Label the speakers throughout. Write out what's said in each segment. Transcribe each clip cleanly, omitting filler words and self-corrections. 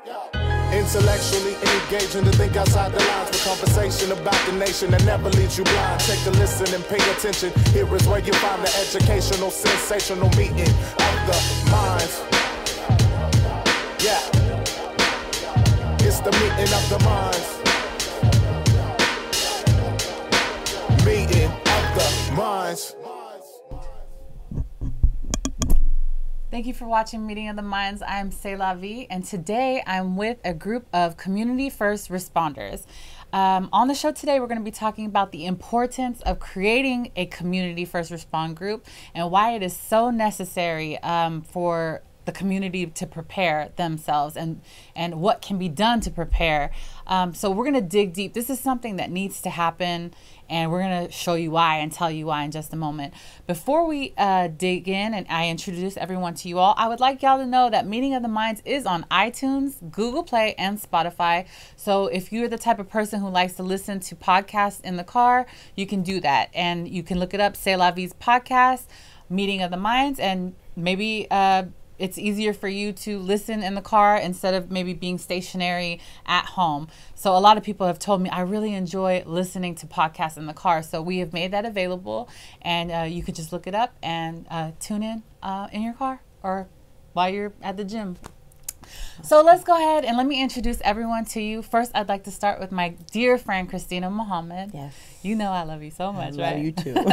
Speaker 1: Intellectually engaging to think outside the lines with conversation about the nation that never leaves you blind. Take a listen and pay attention. Here is where you find the educational, sensational meeting of the minds. Yeah, it's the meeting of the minds. Meeting of the minds.
Speaker 2: Thank you for watching Meeting of the Minds. I'm Selah V, and today I'm with a group of community first responders. On the show today, we're going to be talking about the importance of creating a community first respond group and why it is so necessary for the community to prepare themselves and what can be done to prepare. So we're going to dig deep. This is something that needs to happen, and we're going to show you why and tell you why in just a moment. Before we dig in and I introduce everyone to you all, I would like y'all to know that Meeting of the Minds is on iTunes, Google Play, and Spotify. So if you're the type of person who likes to listen to podcasts in the car, you can do that. And you can look it up, C'est La Vie's podcast, Meeting of the Minds, and maybe it's easier for you to listen in the car instead of maybe being stationary at home. So a lot of people have told me, I really enjoy listening to podcasts in the car. So we have made that available, and you could just look it up and tune in your car or while you're at the gym. So let's go ahead and let me introduce everyone to you. First, I'd like to start with my dear friend, Christina Muhammad.
Speaker 3: Yes.
Speaker 2: You know I love you so much, right?
Speaker 3: I love you too.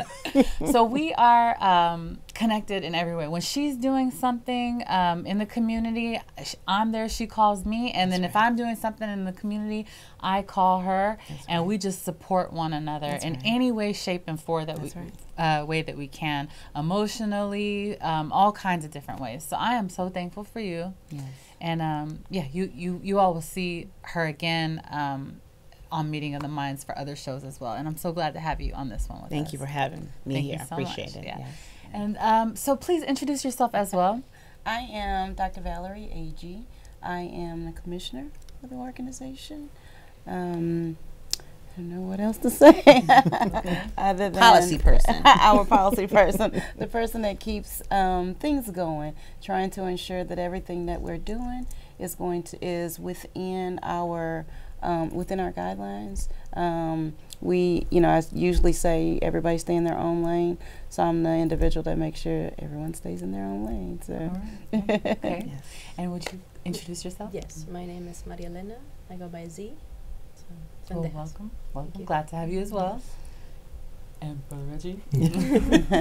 Speaker 2: So we are connected in every way. When she's doing something in the community, I'm there, she calls me. And then if I'm doing something in the community, I call her. And we just support one another in any way, shape, and form that way that we can. Emotionally, all kinds of different ways. So I am so thankful for you.
Speaker 3: Yes.
Speaker 2: And yeah, you all will see her again on Meeting of the Minds for other shows as well. And I'm so glad to have you on this one with us.
Speaker 3: Thank you for having me here.
Speaker 2: You so
Speaker 3: Appreciate
Speaker 2: much.
Speaker 3: it.
Speaker 2: Yeah.
Speaker 3: Yes.
Speaker 2: And so please introduce yourself as well.
Speaker 4: I am Dr. Valerie Agee. I am the commissioner of the organization. I don't know what else to say. Other than
Speaker 3: Policy person.
Speaker 4: Our policy person. The person that keeps things going, trying to ensure that everything that we're doing is within our guidelines. I usually say everybody stay in their own lane. So I'm the individual that makes sure everyone stays in their own lane. So.
Speaker 2: All right. Okay.
Speaker 3: Yes.
Speaker 2: And would you introduce yourself?
Speaker 5: Yes, my name is Maria Elena. I go by Z. So,
Speaker 2: Well, welcome. Welcome. Glad to have you as well. And for Reggie.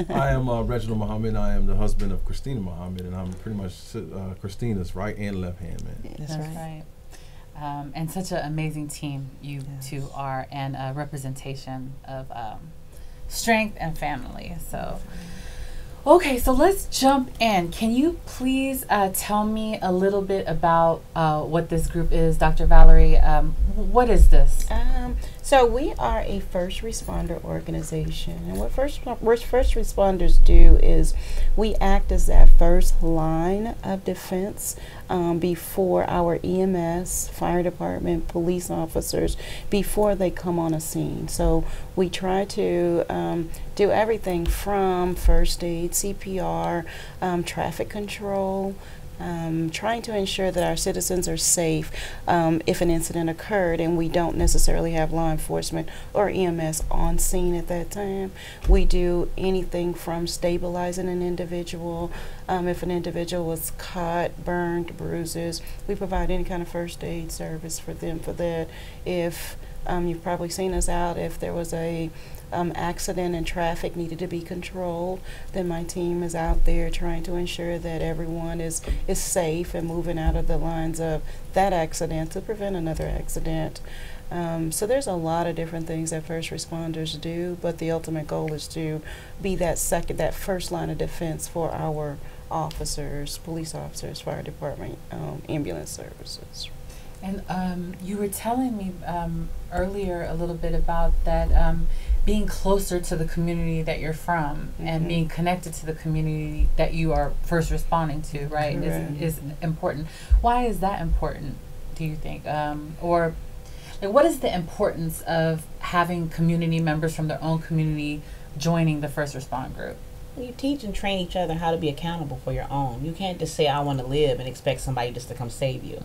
Speaker 6: I am Reginald Muhammad. I am the husband of Christina Muhammad, and I'm pretty much Christina's right and left hand man.
Speaker 3: That's right.
Speaker 2: And such an amazing team you two are, and a representation of strength and family. So, okay, so let's jump in. Can you please tell me a little bit about what this group is, Dr. Valerie? What is this?
Speaker 4: So we are a first responder organization, and what first responders do is we act as that first line of defense before our EMS, fire department, police officers, before they come on a scene. So we try to do everything from first aid, CPR, traffic control, trying to ensure that our citizens are safe if an incident occurred and we don't necessarily have law enforcement or EMS on scene at that time. We do anything from stabilizing an individual. If an individual was cut, burned, bruises, we provide any kind of first aid service for them for that. If you've probably seen us out, if there was a accident and traffic needed to be controlled, then my team is out there trying to ensure that everyone is safe and moving out of the lines of that accident to prevent another accident. So there's a lot of different things that first responders do, but the ultimate goal is to be that first line of defense for our officers, police officers, fire department, ambulance services.
Speaker 2: And you were telling me earlier a little bit about that being closer to the community that you're from and being connected to the community that you are first responding to, right, is important. Why is that important, do you think? Or like, what is the importance of having community members from their own community joining the first respond group?
Speaker 3: You teach and train each other how to be accountable for your own. You can't just say, I want to live, and expect somebody just to come save you.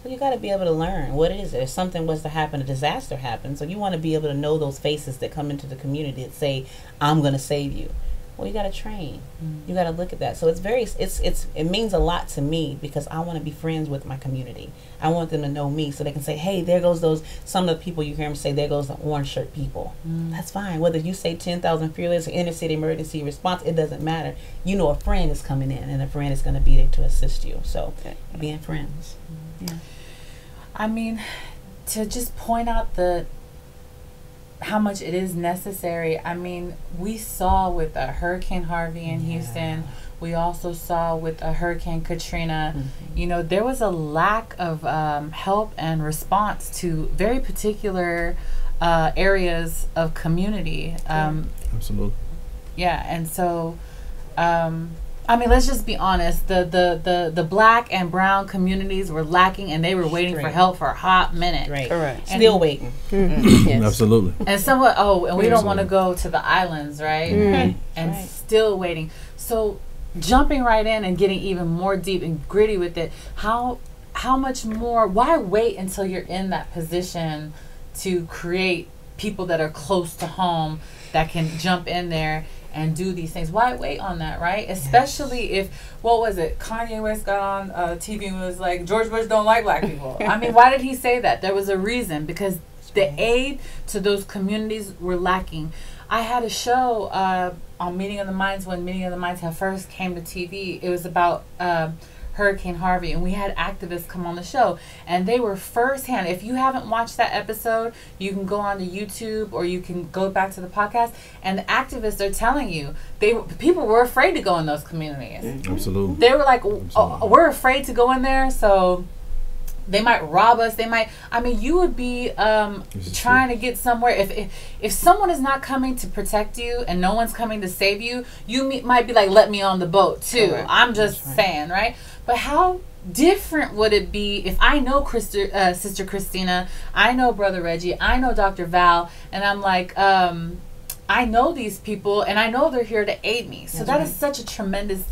Speaker 3: So you got to be able to learn what it is. If something was to happen, a disaster happens, so you want to be able to know those faces that come into the community that say, I'm going to save you. Well, you got to train. You got to look at that. So it means a lot to me, because I want to be friends with my community. I want them to know me, so they can say, hey, there goes some of the people you hear them say, there goes the orange shirt people. That's fine. Whether you say 10,000 fearless or inner city emergency response, it doesn't matter. You know a friend is coming in, and a friend is going to be there to assist you. So being friends. Yeah.
Speaker 2: I mean, to just point out how much it is necessary. I mean, we saw with Hurricane Harvey in Houston. We also saw with Hurricane Katrina, you know, there was a lack of help and response to very particular areas of community.
Speaker 6: Absolutely.
Speaker 2: Yeah, and so, I mean, let's just be honest. The black and brown communities were lacking, and they were waiting for help for a hot minute.
Speaker 3: Right.
Speaker 4: Correct.
Speaker 2: And
Speaker 3: Still waiting.
Speaker 6: Yes. Absolutely.
Speaker 2: And somewhat, and we don't want to go to the islands, right? And
Speaker 3: Right.
Speaker 2: still waiting. So jumping right in and getting even more deep and gritty with it, how much more, why wait until you're in that position to create people that are close to home that can jump in there and do these things? Why wait on that, right? Especially if, what was it, Kanye West got on TV and was like, George Bush don't like black people. I mean, why did he say that? There was a reason, because the aid to those communities were lacking. I had a show on Meeting of the Minds when Meeting of the Minds had first came to TV. It was about Hurricane Harvey, and we had activists come on the show, and they were firsthand. If you haven't watched that episode, you can go on to YouTube or you can go back to the podcast, and the activists are telling you people were afraid to go in those communities.
Speaker 6: Absolutely.
Speaker 2: They were like, oh, we're afraid to go in there, so they might rob us. They might. I mean, you would be trying to get somewhere. If someone is not coming to protect you and no one's coming to save you, you might be like, let me on the boat too. Correct. I'm just saying, right? But how different would it be if I know Sister Christina, I know Brother Reggie, I know Dr. Val, and I'm like, I know these people, and I know they're here to aid me. So that is such a tremendous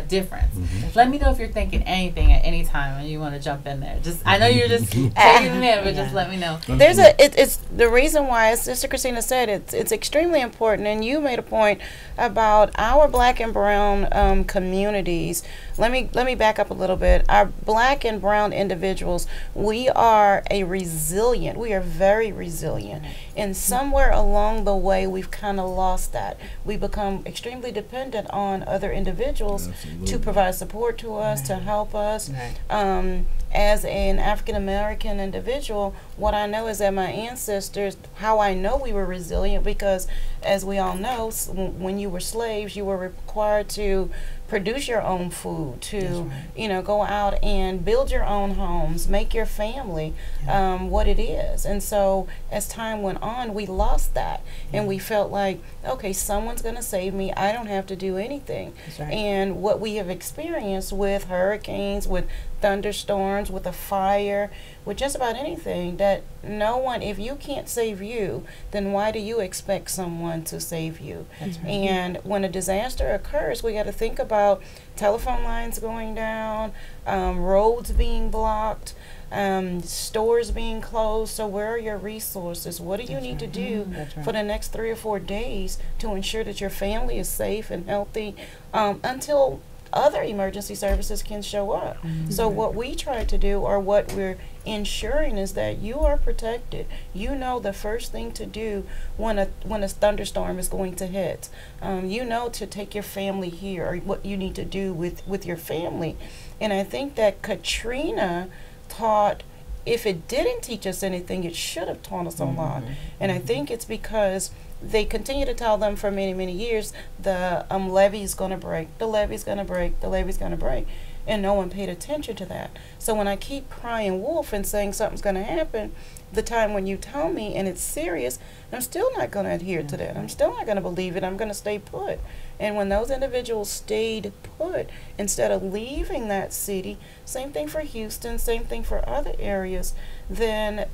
Speaker 2: difference. Let me know if you're thinking anything at any time and you want to jump in there. Just, I know you're just taking it in, but just let me know.
Speaker 4: There's it's the reason why, as Sister Christina said, it's extremely important, and you made a point about our black and brown communities. Let me back up a little bit. Our black and brown individuals, we are very resilient, and somewhere along the way we've kind of lost that. We become extremely dependent on other individuals to provide support to us, to help us. As an African American individual, what I know is that my ancestors, how I know we were resilient, because as we all know, when you were slaves, you were required to produce your own food, to go out and build your own homes, make your family what it is. And so as time went on, we lost that, and we felt like, okay, someone's going to save me, I don't have to do anything. And what we have experienced with hurricanes, with thunderstorms, with a fire, with just about anything, that no one, if you can't save you, then why do you expect someone to save you? And when a disaster occurs, we got to think about telephone lines going down, roads being blocked, stores being closed. So where are your resources? What do you need to do for the next 3 or 4 days to ensure that your family is safe and healthy until other emergency services can show up? So what we try to do, or what we're ensuring, is that you are protected. You know the first thing to do when a thunderstorm is going to hit. You know to take your family here, or what you need to do with your family. And I think that Katrina taught, if it didn't teach us anything, it should have taught us a lot. And I think it's because they continue to tell them for many, many years, the levee's going to break, the levee's going to break, the levee's going to break. And no one paid attention to that. So when I keep crying wolf and saying something's going to happen, the time when you tell me and it's serious, I'm still not going to adhere to that. I'm still not going to believe it. I'm going to stay put. And when those individuals stayed put, instead of leaving that city, same thing for Houston, same thing for other areas, then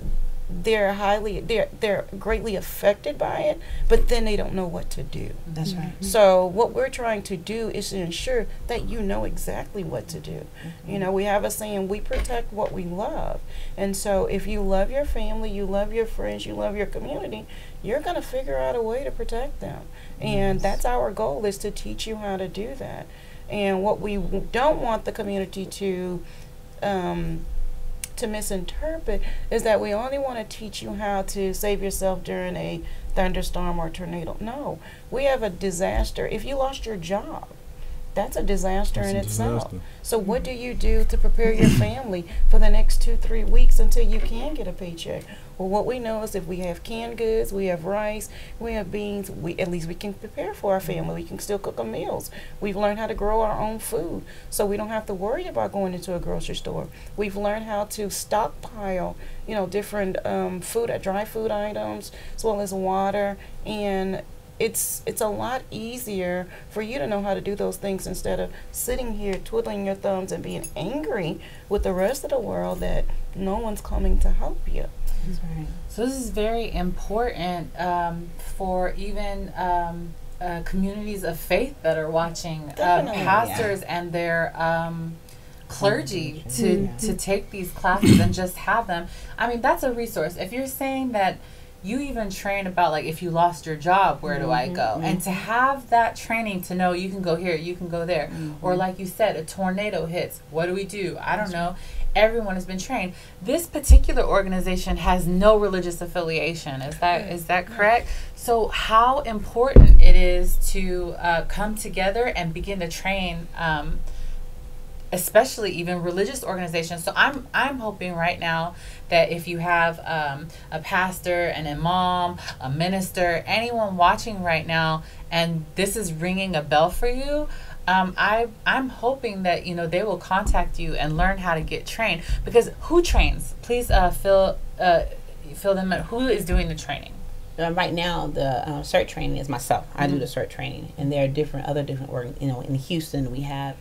Speaker 4: they're greatly affected by it, but then they don't know what to do.
Speaker 3: That's right.
Speaker 4: So what we're trying to do is to ensure that you know exactly what to do. You know, we have a saying, we protect what we love. And so if you love your family, you love your friends, you love your community, you're going to figure out a way to protect them. And that's our goal, is to teach you how to do that. And what we don't want the community to misinterpret is that we only want to teach you how to save yourself during a thunderstorm or tornado. No, we have a disaster. If you lost your job, that's a disaster in itself. So what do you do to prepare your family for the next 2-3 weeks until you can get a paycheck? Well, what we know is if we have canned goods, we have rice, we have beans, at least we can prepare for our family. We can still cook our meals. We've learned how to grow our own food, so we don't have to worry about going into a grocery store. We've learned how to stockpile, you know, different dry food items, as well as water, and it's a lot easier for you to know how to do those things instead of sitting here twiddling your thumbs and being angry with the rest of the world that no one's coming to help you.
Speaker 3: That's right.
Speaker 2: So this is very important for even communities of faith that are watching, pastors and their clergy to take these classes and just have them. I mean, that's a resource. If you're saying that you even train about, like, if you lost your job, where do I go? And to have that training to know you can go here, you can go there. Or like you said, a tornado hits. What do we do? I don't know. Everyone has been trained. This particular organization has no religious affiliation. Is that correct? So how important it is to come together and begin to train, especially even religious organizations. So I'm hoping right now that if you have a pastor, an imam, a minister, anyone watching right now, and this is ringing a bell for you, I'm hoping that, you know, they will contact you and learn how to get trained. Because who trains? Please fill them in. Who is doing the training?
Speaker 3: Right now, the CERT training is myself. I do the CERT training, and there are other different you know, in Houston we have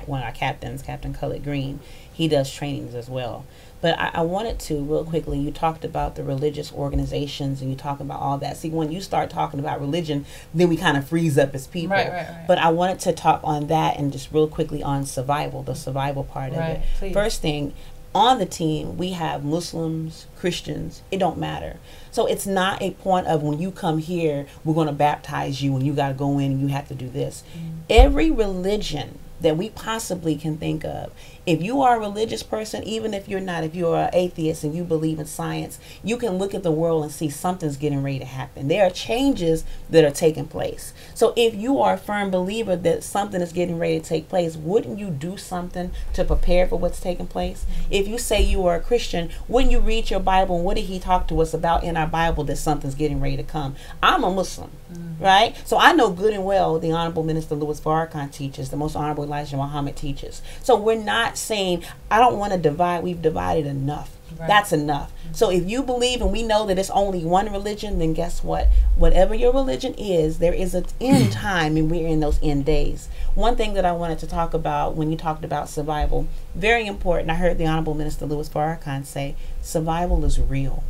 Speaker 3: one of our captains, Captain Cullet Green. He does trainings as well. But I wanted to, real quickly, you talked about the religious organizations and you talk about all that. See, when you start talking about religion, then we kind of freeze up as people. Right. But I wanted to talk on that and just real quickly on survival, the survival part of it. Please. First thing, on the team, we have Muslims, Christians, it don't matter. So it's not a point of when you come here, we're going to baptize you and you got to go in and you have to do this. Every religion that we possibly can think of, if you are a religious person, even if you're not, if you're an atheist and you believe in science, you can look at the world and see something's getting ready to happen. There are changes that are taking place. So if you are a firm believer that something is getting ready to take place, wouldn't you do something to prepare for what's taking place? If you say you are a Christian, wouldn't you read your Bible and what did he talk to us about in our Bible that something's getting ready to come? I'm a Muslim, right? So I know good and well the Honorable Minister Louis Farrakhan teaches, the Most Honorable Elijah Muhammad teaches. So we're not saying, I don't want to divide. We've divided enough. That's enough. So if you believe and we know that it's only one religion, then guess what? Whatever your religion is, there is an end time and we're in those end days. One thing that I wanted to talk about when you talked about survival, very important. I heard the Honorable Minister Louis Farrakhan say, survival is real.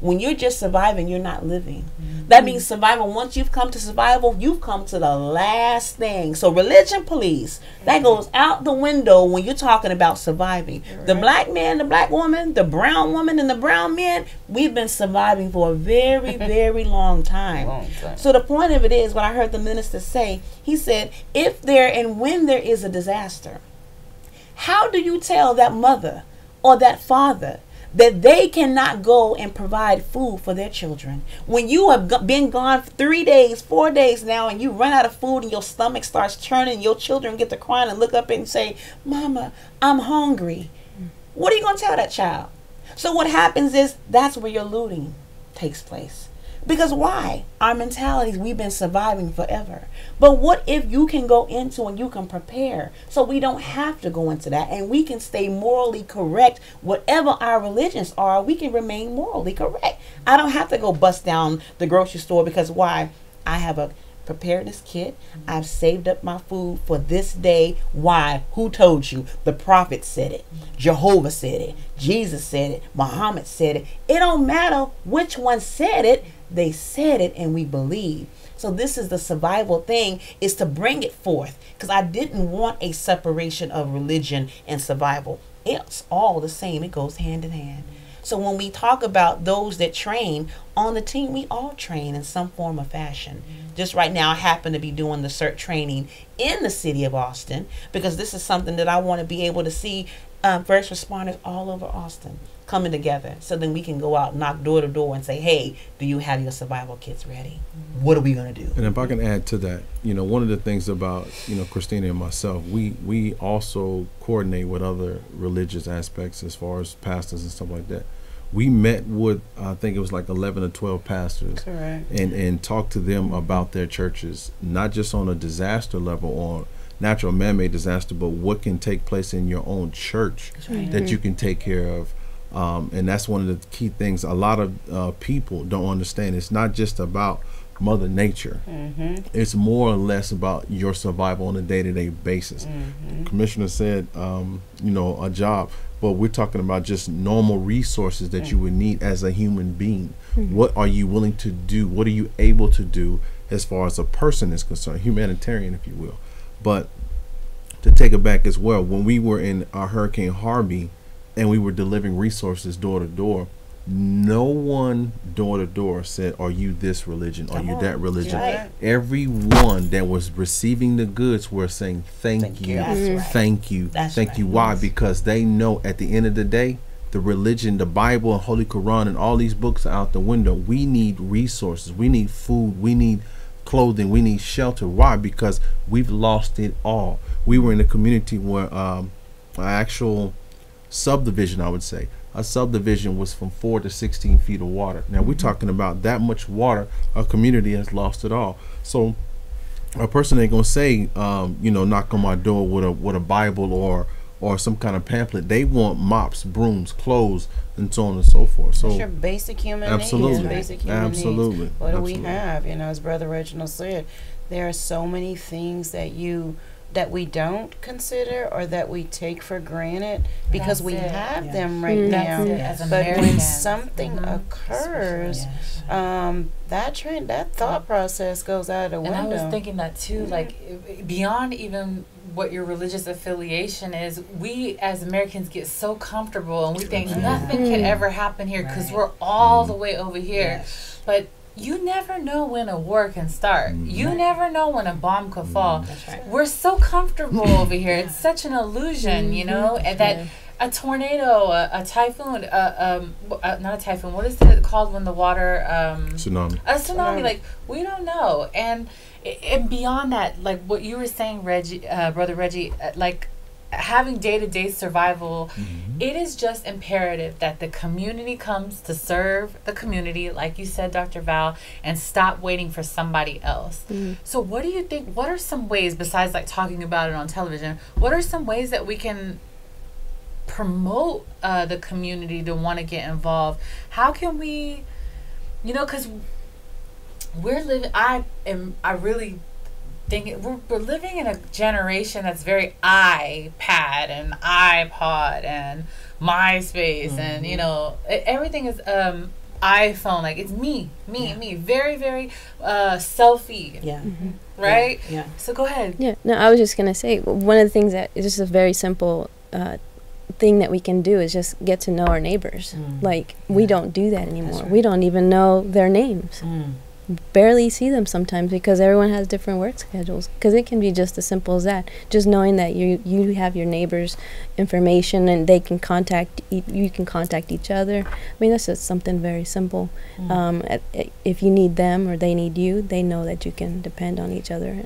Speaker 3: When you're just surviving, you're not living. That means survival. Once you've come to survival, you've come to the last thing. So religion, please, that goes out the window when you're talking about surviving. The black man, the black woman, the brown woman, and the brown men, we've been surviving for a very, very long time. So the point of it is, what I heard the minister say, he said, if there and when there is a disaster, how do you tell that mother or that father that they cannot go and provide food for their children? When you have been gone 3 days, 4 days now, and you run out of food and your stomach starts churning, your children get to crying and look up and say, Mama, I'm hungry. What are you going to tell that child? So what happens is that's where your looting takes place. Because why? Our mentalities, we've been surviving forever. But what if you can go into and you can prepare so we don't have to go into that and we can stay morally correct? Whatever our religions are, we can remain morally correct. I don't have to go bust down the grocery store because why? I have a preparedness kit. I've saved up my food for this day. Why? Who told you? The prophet said it. Jehovah said it. Jesus said it. Muhammad said it. It don't matter which one said it. They said it and we believe. So this is the survival thing, is to bring it forth. Because I didn't want a separation of religion and survival. It's all the same. It goes hand in hand. So when we talk about those that train on the team, we all train in some form or fashion. Just right now, I happen to be doing the CERT training in the city of Austin, because this is something that I want to be able to see first responders all over Austin coming together, so then we can go out, knock door to door and say, hey, do you have your survival kits ready? What are we going to do?
Speaker 6: And if I can add to that, one of the things about, Christina and myself, we also coordinate with other religious aspects as far as pastors and stuff like that. We met with, I think it was like 11 or 12 pastors.
Speaker 4: Correct.
Speaker 6: And talked to them about their churches, not just on a disaster level or natural man-made disaster, but what can take place in your own church that you can take care of. And that's one of the key things a lot of people don't understand. It's not just about Mother Nature. It's more or less about your survival on a day-to-day basis. Commissioner said, a job, but we're talking about just normal resources that you would need as a human being. What are you willing to do? What are you able to do as far as a person is concerned? Humanitarian, if you will. But to take it back as well, when we were in Hurricane Harvey, and we were delivering resources door to door, no one door to door said, are you this religion? Are you that religion?
Speaker 3: Right.
Speaker 6: Everyone that was receiving the goods were saying, thank you.
Speaker 3: That's right.
Speaker 6: Thank you.
Speaker 3: That's
Speaker 6: Thank
Speaker 3: right.
Speaker 6: you. Why?
Speaker 3: Yes.
Speaker 6: Because they know at the end of the day, the religion, the Bible and Holy Quran and all these books are out the window. We need resources. We need food. We need clothing. We need shelter. Why? Because we've lost it all. We were in a community where an actual subdivision, I would say, a subdivision was from 4 to 16 feet of water. Now we're talking about that much water. Our community has lost it all. So a person ain't gonna say, knock on my door with a Bible or some kind of pamphlet. They want mops, brooms, clothes, and so on and so forth. So
Speaker 4: That's your basic human
Speaker 6: absolutely,
Speaker 4: needs. Basic human
Speaker 6: absolutely.
Speaker 4: needs. What do we
Speaker 6: Absolutely.
Speaker 4: have? As Brother Reginald said, there are so many things that we don't consider or that we take for granted because
Speaker 2: That's
Speaker 4: we
Speaker 2: it.
Speaker 4: have
Speaker 3: Yeah.
Speaker 4: them right
Speaker 2: That's
Speaker 4: now.
Speaker 2: it, as
Speaker 4: But when
Speaker 2: Americans.
Speaker 4: something occurs,
Speaker 3: Yes.
Speaker 4: that thought process goes out the
Speaker 2: And
Speaker 4: window.
Speaker 2: I was thinking that too, like beyond even what your religious affiliation is, we as Americans get so comfortable and we think nothing could ever happen here because
Speaker 3: Right.
Speaker 2: we're all the way over here.
Speaker 3: Yes.
Speaker 2: But you never know when a war can start. You never know when a bomb could fall.
Speaker 3: That's right.
Speaker 2: We're so comfortable over here. It's such an illusion, and that a tornado, a typhoon, not a typhoon. What is it called when the water?
Speaker 6: Tsunami.
Speaker 2: A tsunami. Like we don't know, and beyond that, like what you were saying, Reggie, brother Reggie, like having day-to-day survival, it is just imperative that the community comes to serve the community, like you said, Dr. Val, and stop waiting for somebody else. So what do you think, what are some ways, besides like talking about it on television, what are some ways that we can promote the community to want to get involved? How can we, because we're living, I really think we're living in a generation that's very iPad and iPod and MySpace and everything is iPhone, like it's me, very, very selfie,
Speaker 3: Yeah.
Speaker 2: right?
Speaker 3: Yeah.
Speaker 2: So go ahead.
Speaker 5: Yeah, no, I was just going to say, one of the things that is just a very simple thing that we can do is just get to know our neighbors. Like, we don't do that anymore.
Speaker 3: right.
Speaker 5: We don't even know their names. Barely see them sometimes because everyone has different work schedules. Because it can be just as simple as that. Just knowing that you have your neighbors' information and they can you can contact each other. I mean, that's just something very simple. If you need them or they need you, they know that you can depend on each other.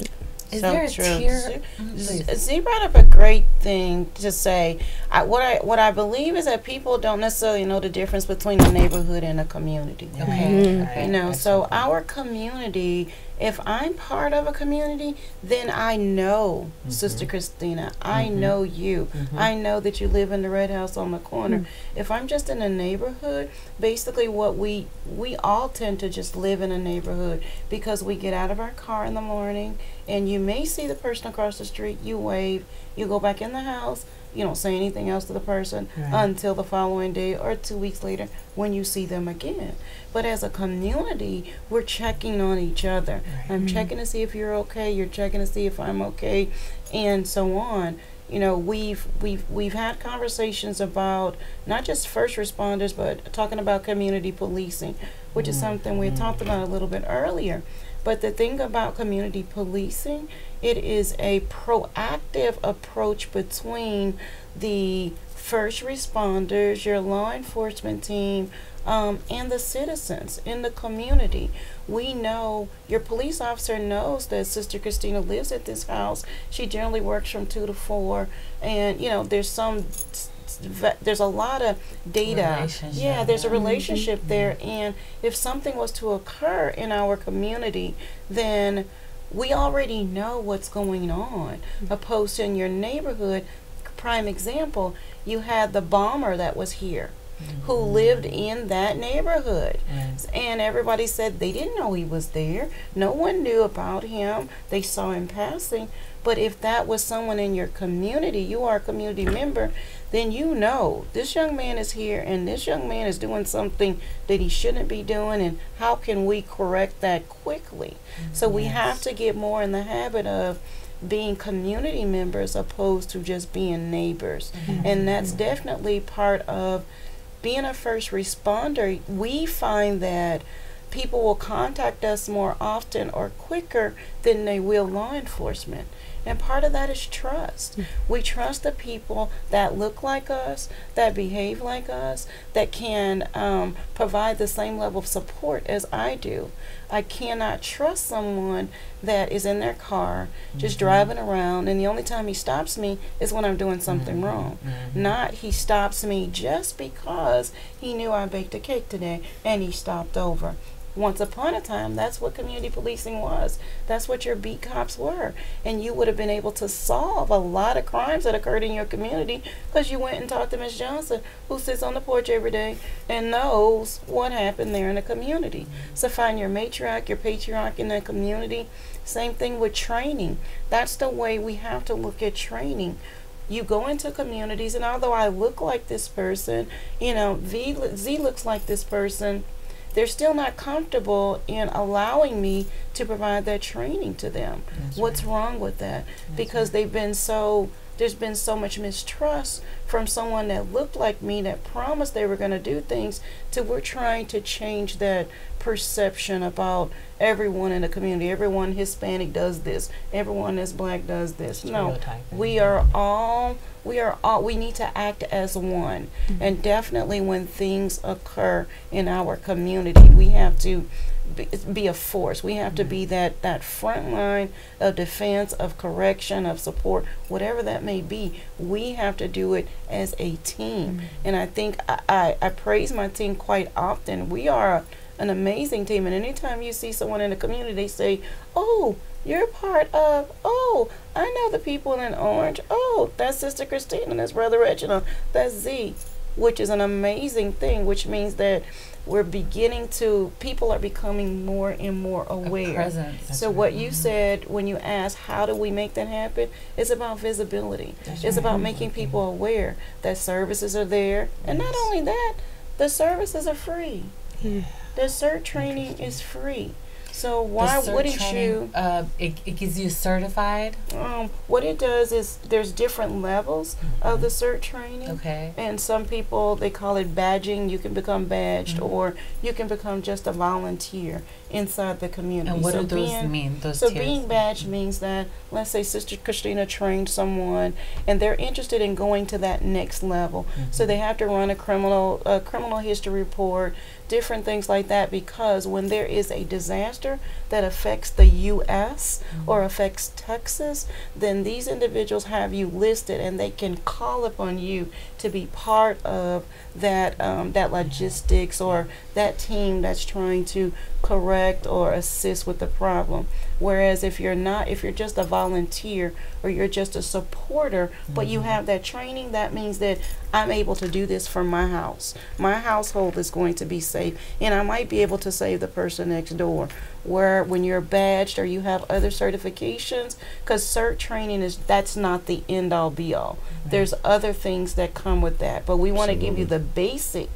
Speaker 2: Is
Speaker 4: So
Speaker 2: there a
Speaker 4: true.
Speaker 2: tier?
Speaker 4: Z brought up a great thing to say. What I believe is that people don't necessarily know the difference between a neighborhood and a community.
Speaker 2: Okay.
Speaker 3: Right.
Speaker 4: So our community If I'm part of a community, then I know Sister Christina. I know you. I know that you live in the red house on the corner. If I'm just in a neighborhood, basically what we all tend to just live in a neighborhood because we get out of our car in the morning and you may see the person across the street, you wave, you go back in the house, you don't say anything else to the person until the following day or 2 weeks later when you see them again. But as a community, we're checking on each other. I'm checking to see if you're okay. You're checking to see if I'm okay, and so on. You know, we've had conversations about not just first responders, but talking about community policing, which is something we had talked about a little bit earlier. But the thing about community policing, it is a proactive approach between the first responders, your law enforcement team, and the citizens in the community. We know your police officer knows that Sister Christina lives at this house. She generally works from 2 to 4, and you know there's a lot of data. Yeah, there's a relationship there, and if something was to occur in our community, then we already know what's going on. Opposed to in your neighborhood, prime example, you had the bomber that was here who lived in that neighborhood, and everybody said they didn't know he was there. No one knew about him. They saw him passing. But if that was someone in your community, you are a community member, then you know this young man is here and this young man is doing something that he shouldn't be doing, and how can we correct that quickly? So we have to get more in the habit of being community members opposed to just being neighbors. And that's definitely part of being a first responder. We find that people will contact us more often or quicker than they will law enforcement. And part of that is trust. We trust the people that look like us, that behave like us, that can provide the same level of support as I do. I cannot trust someone that is in their car just driving around, and the only time he stops me is when I'm doing something wrong. Not he stops me just because he knew I baked a cake today and he stopped over. Once upon a time, that's what community policing was. That's what your beat cops were. And you would have been able to solve a lot of crimes that occurred in your community because you went and talked to Miss Johnson, who sits on the porch every day and knows what happened there in the community. So find your matriarch, your patriarch in that community. Same thing with training. That's the way we have to look at training. You go into communities, and although I look like this person, you know, Z looks like this person, they're still not comfortable in allowing me to provide that training to them. What's wrong with that? Because there's been so much mistrust from someone that looked like me that promised they were going to do things, to we're trying to change that perception about everyone in the community. Everyone Hispanic does this. Everyone that's black does this. No, we need to act as one. And definitely when things occur in our community, we have to be a force. We have to be that front line of defense, of correction, of support, whatever that may be. We have to do it as a team. And I think I praise my team quite often. We are an amazing team, and anytime you see someone in the community, they say, "Oh, you're part of, oh, I know the people in orange. Oh, that's Sister Christina, that's Brother Reginald, that's Z," which is an amazing thing, which means that people are becoming more and more aware. So what you said when you asked, how do we make that happen? It's about visibility. It's about making people aware that services are there. And not only that, the services are free. The CERT training is free. So why wouldn't you?
Speaker 2: It gives you certified.
Speaker 4: What it does is there's different levels of the CERT training. Okay. And some people, they call it badging. You can become badged, or you can become just a volunteer inside the community.
Speaker 2: And what do those mean? Those
Speaker 4: so
Speaker 2: tiers?
Speaker 4: Being badged means that, let's say Sister Christina trained someone and they're interested in going to that next level. So they have to run a criminal history report, different things like that, because when there is a disaster disaster that affects the U.S. or affects Texas, then these individuals have you listed, and they can call upon you to be part of that that logistics or that team that's trying to correct or assist with the problem. Whereas if you're not, if you're just a volunteer or you're just a supporter, but you have that training, that means that I'm able to do this from my house. My household is going to be safe, and I might be able to save the person next door. Where when you're badged or you have other certifications, because cert training is, that's not the end all be all. There's other things that come with that, but we want to give you the basic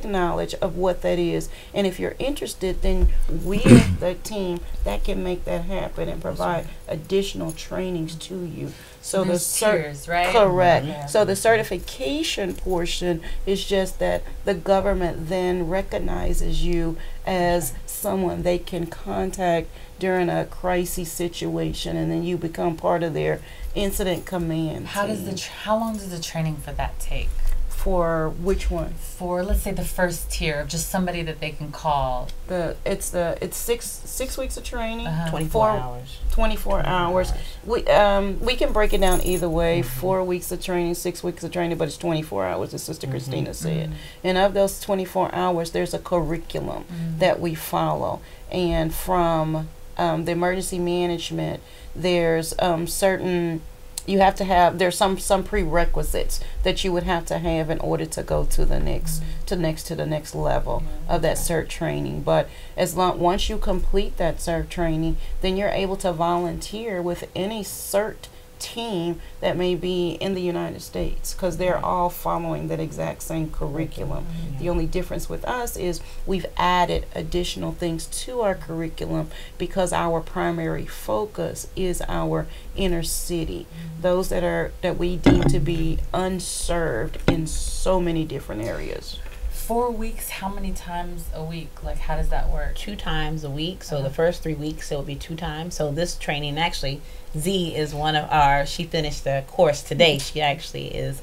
Speaker 4: knowledge of what that is. And if you're interested, then we as the team that can make that happen and provide additional trainings to you. So the
Speaker 2: tiers, right?
Speaker 4: Correct. So the certification portion is just that the government then recognizes you as someone they can contact during a crisis situation, and then you become part of their incident command
Speaker 2: How
Speaker 4: team.
Speaker 2: does how long does the training for that take?
Speaker 4: For which one?
Speaker 2: For, let's say, the first tier of just somebody that they can call.
Speaker 4: It's 6 weeks of training.
Speaker 3: 24 hours.
Speaker 4: 24 hours. We can break it down either way. 4 weeks of training, 6 weeks of training, but it's 24 hours, as Sister Christina said. And of those 24 hours, there's a curriculum that we follow. And from the emergency management, there's certain, you have to have, there's some prerequisites that you would have to have in order to go to the next to the next level of that CERT training. But once you complete that CERT training, then you're able to volunteer with any CERT team that may be in the United States, because they're all following that exact same curriculum. The only difference with us is we've added additional things to our curriculum because our primary focus is our inner city, those that we deem to be unserved in so many different areas.
Speaker 2: 4 weeks, how many times a week? Like, how does that work?
Speaker 3: 2 times a week. So the first 3 weeks, it will be 2 times. So this training, actually, Z is one of our, she finished the course today. She actually is,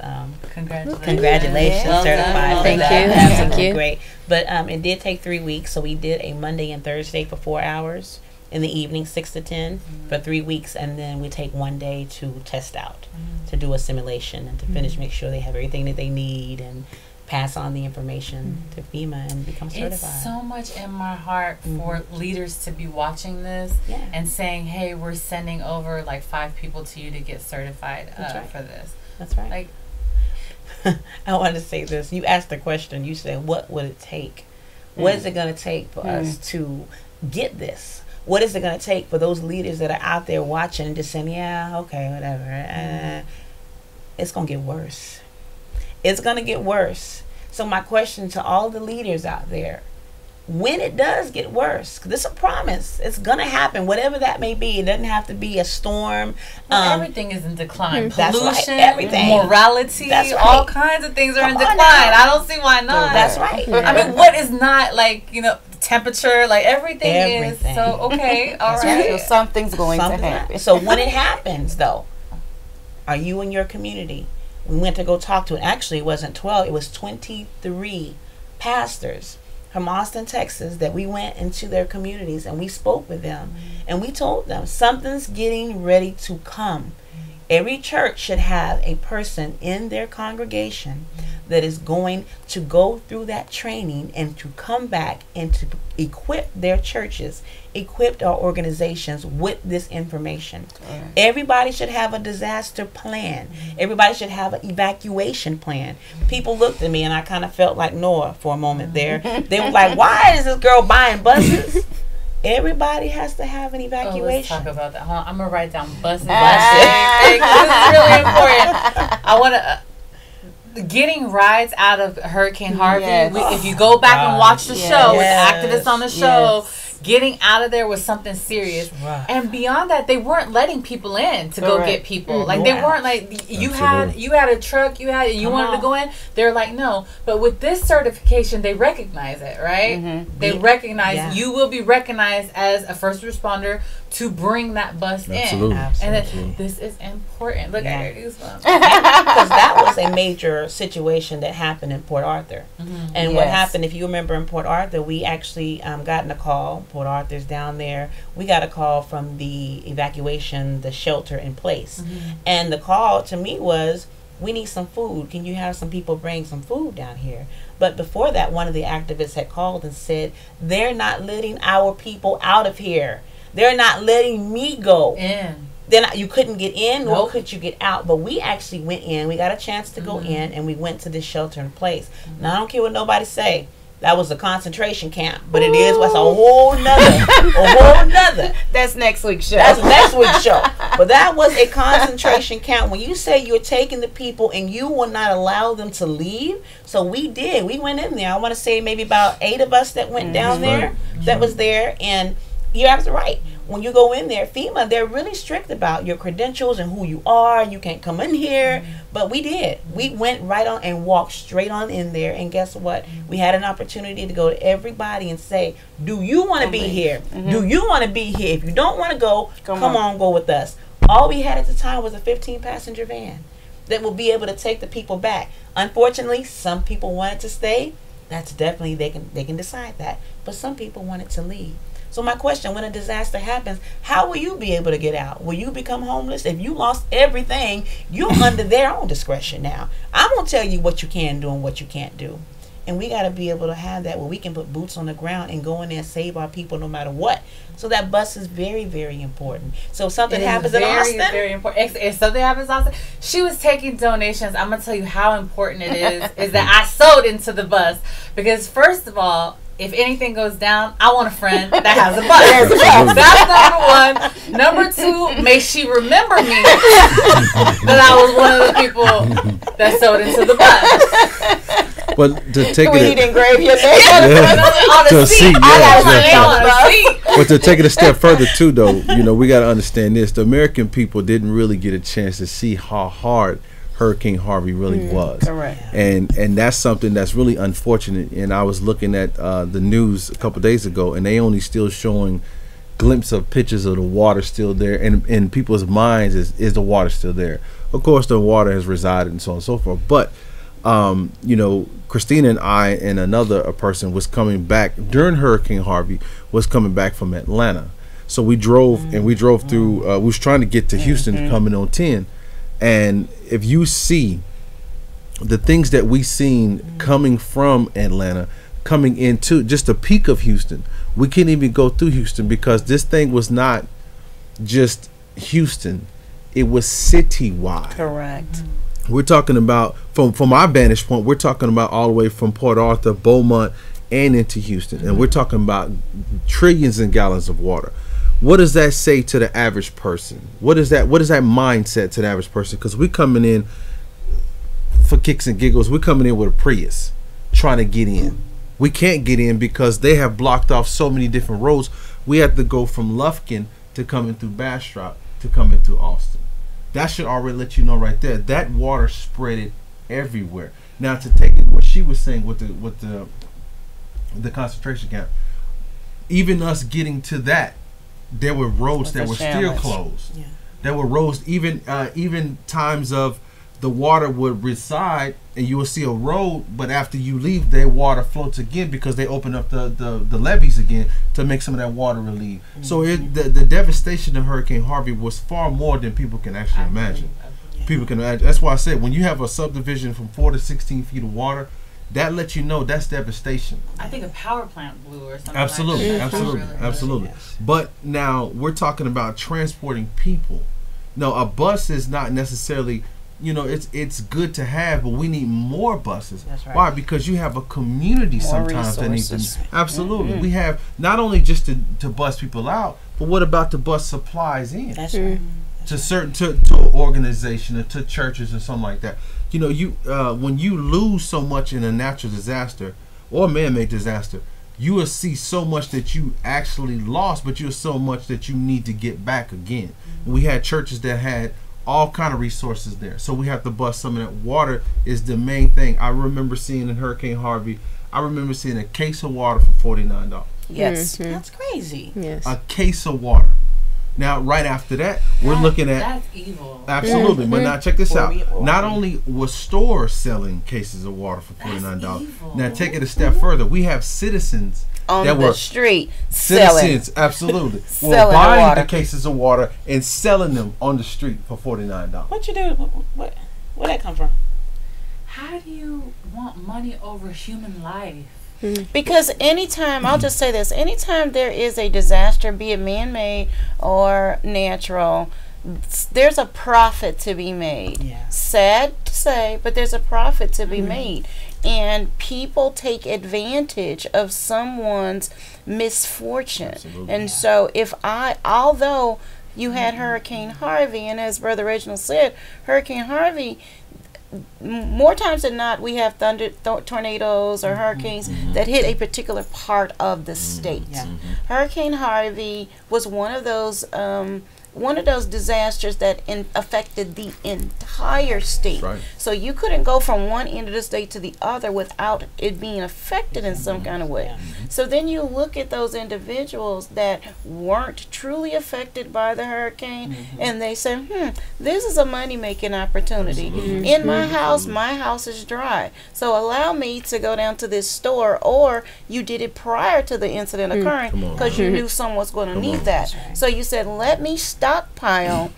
Speaker 3: congratulations, certified.
Speaker 5: Thank you.
Speaker 3: Absolutely
Speaker 5: Thank you.
Speaker 3: great. But it did take 3 weeks. So we did a Monday and Thursday for 4 hours. In the evening, 6 to 10 for 3 weeks. And then we take 1 day to test out, to do a simulation and to finish, make sure they have everything that they need and pass on the information to FEMA and become certified.
Speaker 2: It's so much in my heart for leaders to be watching this and saying, hey, we're sending over like 5 people to you to get certified for this.
Speaker 3: That's right.
Speaker 2: Like,
Speaker 3: I wanted to say this. You asked the question. You said, what would it take? What is it going to take for us to get this? What is it going to take for those leaders that are out there watching and just saying, yeah, okay, whatever. It's going to get worse. It's going to get worse. So my question to all the leaders out there, when it does get worse, because it's a promise, it's going to happen, whatever that may be. It doesn't have to be a storm.
Speaker 2: Everything is in decline.
Speaker 3: That's
Speaker 2: Pollution,
Speaker 3: right, everything.
Speaker 2: Morality,
Speaker 3: That's right.
Speaker 2: all kinds of things are in decline. I don't see why not.
Speaker 3: That's right.
Speaker 2: I mean, what is not, like, temperature, like everything is. So, okay, all right.
Speaker 4: So something's going to happen.
Speaker 3: So when it happens, though, are you in your community? We went to go talk to it. Actually, it wasn't 12. It was 23 pastors from Austin, Texas, that we went into their communities and we spoke with them. And we told them something's getting ready to come. Every church should have a person in their congregation that is going to go through that training and to come back and to equip their churches, equip our organizations with this information. Everybody should have a disaster plan. Everybody should have an evacuation plan. People looked at me and I kind of felt like Noah for a moment there. They were like, why is this girl buying buses? Everybody has to have an evacuation.
Speaker 2: Let's talk about that. I'm going to write down buses. This is really important. I want to... Getting rides out of Hurricane Harvey. If you go back and watch the show with the activists on the show, getting out of there was something serious. And beyond that, they weren't letting people in to go get people. Like, they weren't like, you had a truck, you wanted to go in. They're like, no. But with this certification, they recognize it, right? They recognize you will be recognized as a first responder to bring that bus
Speaker 6: Absolutely.
Speaker 2: in.
Speaker 3: Absolutely.
Speaker 2: And this is important. Look at her goosebumps.
Speaker 3: Because that was a major situation that happened in Port Arthur. And what
Speaker 4: Yes.
Speaker 3: happened, if you remember, in Port Arthur, we actually gotten a call. Port Arthur's down there. We got a call from the evacuation, the shelter in place. And the call to me was, we need some food. Can you have some people bring some food down here? But before that, one of the activists had called and said, they're not letting our people out of here. They're not letting me go. Then you couldn't get in, nor could you get out. But we actually went in. We got a chance to go in, and we went to this shelter in place. Now, I don't care what nobody say. That was a concentration camp. But it is what's a whole nother.
Speaker 4: That's next week's show.
Speaker 3: That's next week's show. But that was a concentration camp. When you say you're taking the people and you will not allow them to leave, so we did. We went in there. I want to say maybe about 8 of us that went down there, that was there. And you're absolutely right. When you go in there, FEMA, they're really strict about your credentials and who you are. You can't come in here. But we did. We went right on and walked straight on in there. And guess what? We had an opportunity to go to everybody and say, do you want to be here? Do you want to be here? If you don't want to go, come on, go with us. All we had at the time was a 15-passenger van that will be able to take the people back. Unfortunately, some people wanted to stay. That's definitely, they can decide that. But some people wanted to leave. So my question, when a disaster happens, how will you be able to get out? Will you become homeless? If you lost everything, you're under their own discretion now. I'm going to tell you what you can do and what you can't do. And we got to be able to have that where we can put boots on the ground and go in there and save our people no matter what. So that bus is very, very important. So if something happens in Austin.
Speaker 2: Very important. If something happens in Austin, she was taking donations. I'm going to tell you how important it is that I sewed into the bus. Because first of all, if anything goes down, I want a friend that has a bus. That's number 1. Number 2, may she remember me that I was one of the people that sewed into the bus.
Speaker 6: But to take
Speaker 4: we
Speaker 6: it,
Speaker 4: need to engrave your name
Speaker 2: On
Speaker 6: to
Speaker 2: the
Speaker 6: a
Speaker 2: seat.
Speaker 6: seat,
Speaker 2: I got my
Speaker 6: yes,
Speaker 2: name on the seat.
Speaker 6: but to take it a step further too, though, you know, we got to understand this: the American people didn't really get a chance to see how hard Hurricane Harvey really was.
Speaker 4: Correct.
Speaker 6: And that's something that's really unfortunate. And I was looking at the news a couple days ago, and they only still showing glimpse of pictures of the water still there, and in people's minds is the water still there. Of course, the water has resided and so on and so forth. But you know, Christina and I and another person was coming back during Hurricane Harvey, was coming back from Atlanta. So we drove and we drove through. We was trying to get to Houston, coming on 10. And if you see the things that we seen coming from Atlanta, coming into just the peak of Houston, we couldn't even go through Houston because this thing was not just Houston, it was citywide.
Speaker 4: Correct.
Speaker 6: We're talking about, from our vantage point, we're talking about all the way from Port Arthur, Beaumont, and into Houston. And we're talking about trillions of gallons of water. What does that say to the average person? What is that mindset to the average person? Because we're coming in for kicks and giggles. We're coming in with a Prius trying to get in. We can't get in because they have blocked off so many different roads. We have to go from Lufkin to coming through Bastrop to coming through Austin. That should already let you know right there. That water spread it everywhere. Now to take it, what she was saying with the concentration camp, even us getting to that, there were roads that were still closed. Yeah. There were roads, even times of the water would reside and you will see a road, but after you leave, their water floats again because they open up the levees again to make some of that water relieve. So the devastation of Hurricane Harvey was far more than people can actually imagine. People can imagine. That's why I said, when you have a subdivision from 4 to 16 feet of water, that lets you know that's devastation.
Speaker 2: I think a power plant blew or something.
Speaker 6: Absolutely,
Speaker 2: like that.
Speaker 6: absolutely,
Speaker 2: Really,
Speaker 6: absolutely.
Speaker 3: Yes.
Speaker 6: But now we're talking about transporting people. No, a bus is not necessarily, you know, it's good to have, but we need more buses.
Speaker 3: That's right.
Speaker 6: Why? Because you have a community
Speaker 4: More
Speaker 6: sometimes that needs
Speaker 4: resources.
Speaker 6: to. Absolutely, we have not only just to bus people out, but what about to bus supplies in?
Speaker 3: That's right.
Speaker 6: To certain to organization or to churches or something like that. You know, you when you lose so much in a natural disaster or man-made disaster, you will see so much that you actually lost, but you'll so much that you need to get back again. And we had churches that had all kind of resources there, so we have to bust some of that. Water is the main thing. I remember seeing in Hurricane Harvey, I remember seeing a case of water for $49.
Speaker 4: Yes.
Speaker 3: That's crazy.
Speaker 5: Yes.
Speaker 6: A case of water. Now, right after that, we're looking at
Speaker 2: that's evil.
Speaker 6: absolutely. But now check this out.
Speaker 3: Or
Speaker 6: Not only was stores selling cases of water for $49.
Speaker 2: evil.
Speaker 6: Now take it a step further. We have citizens
Speaker 4: On
Speaker 6: that
Speaker 4: the
Speaker 6: were
Speaker 4: street, selling.
Speaker 6: citizens, absolutely, were
Speaker 4: Selling the
Speaker 6: buying
Speaker 4: water.
Speaker 6: the cases of water and selling them on the street for $49.
Speaker 3: What you do? Where that come from?
Speaker 2: How do you want money over human life?
Speaker 4: Because anytime, I'll just say this, anytime there is a disaster, be it man-made or natural, there's a profit to be made.
Speaker 3: Yeah.
Speaker 4: Sad to say, but there's a profit to be made. And people take advantage of someone's misfortune.
Speaker 6: Absolutely.
Speaker 4: And so although you had Hurricane Harvey, and as Brother Reginald said, Hurricane Harvey, more times than not, we have tornadoes or hurricanes that hit a particular part of the state.
Speaker 3: Yeah.
Speaker 4: Hurricane Harvey was one of those disasters that affected the entire state.
Speaker 6: Right.
Speaker 4: So you couldn't go from one end of the state to the other without it being affected in some kind of way.
Speaker 3: Yeah.
Speaker 4: So then you look at those individuals that weren't truly affected by the hurricane, and they say, this is a money-making opportunity. In my house is dry. So allow me to go down to this store, or you did it prior to the incident occurring
Speaker 6: Come on.
Speaker 4: because you knew someone was going to need
Speaker 6: on.
Speaker 4: that.
Speaker 3: That's right.
Speaker 4: So you said, let me stockpile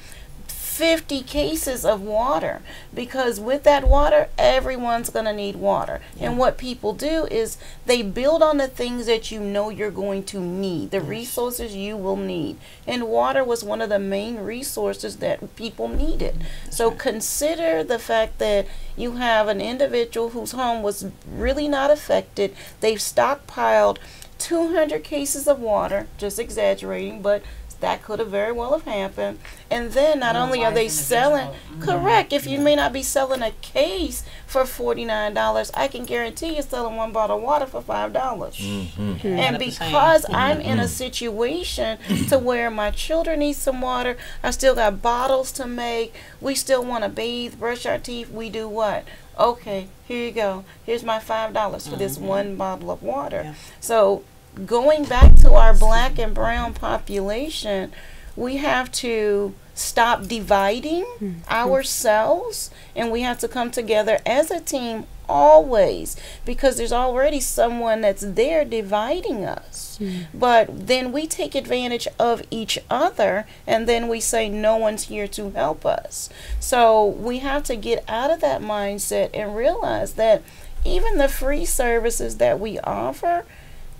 Speaker 4: 50 cases of water, because with that water, everyone's going to need water. And what people do is they build on the things that you know you're going to need, the resources you will need. And water was one of the main resources that people needed. So consider the fact that you have an individual whose home was really not affected. They've stockpiled 200 cases of water, just exaggerating, but that could have very well have happened. And then not only are they selling, correct, if you may not be selling a case for $49, I can guarantee you're selling one bottle of water for $5. And because I'm in a situation to where my children need some water, I still got bottles to make, we still want to bathe, brush our teeth, we do what? Okay, here you go. Here's my $5 for this one bottle of water.
Speaker 3: Yeah.
Speaker 4: So going back to our black and brown population, we have to stop dividing ourselves, and we have to come together as a team always, because there's already someone that's there dividing us. But then we take advantage of each other, and then we say no one's here to help us. So we have to get out of that mindset and realize that even the free services that we offer,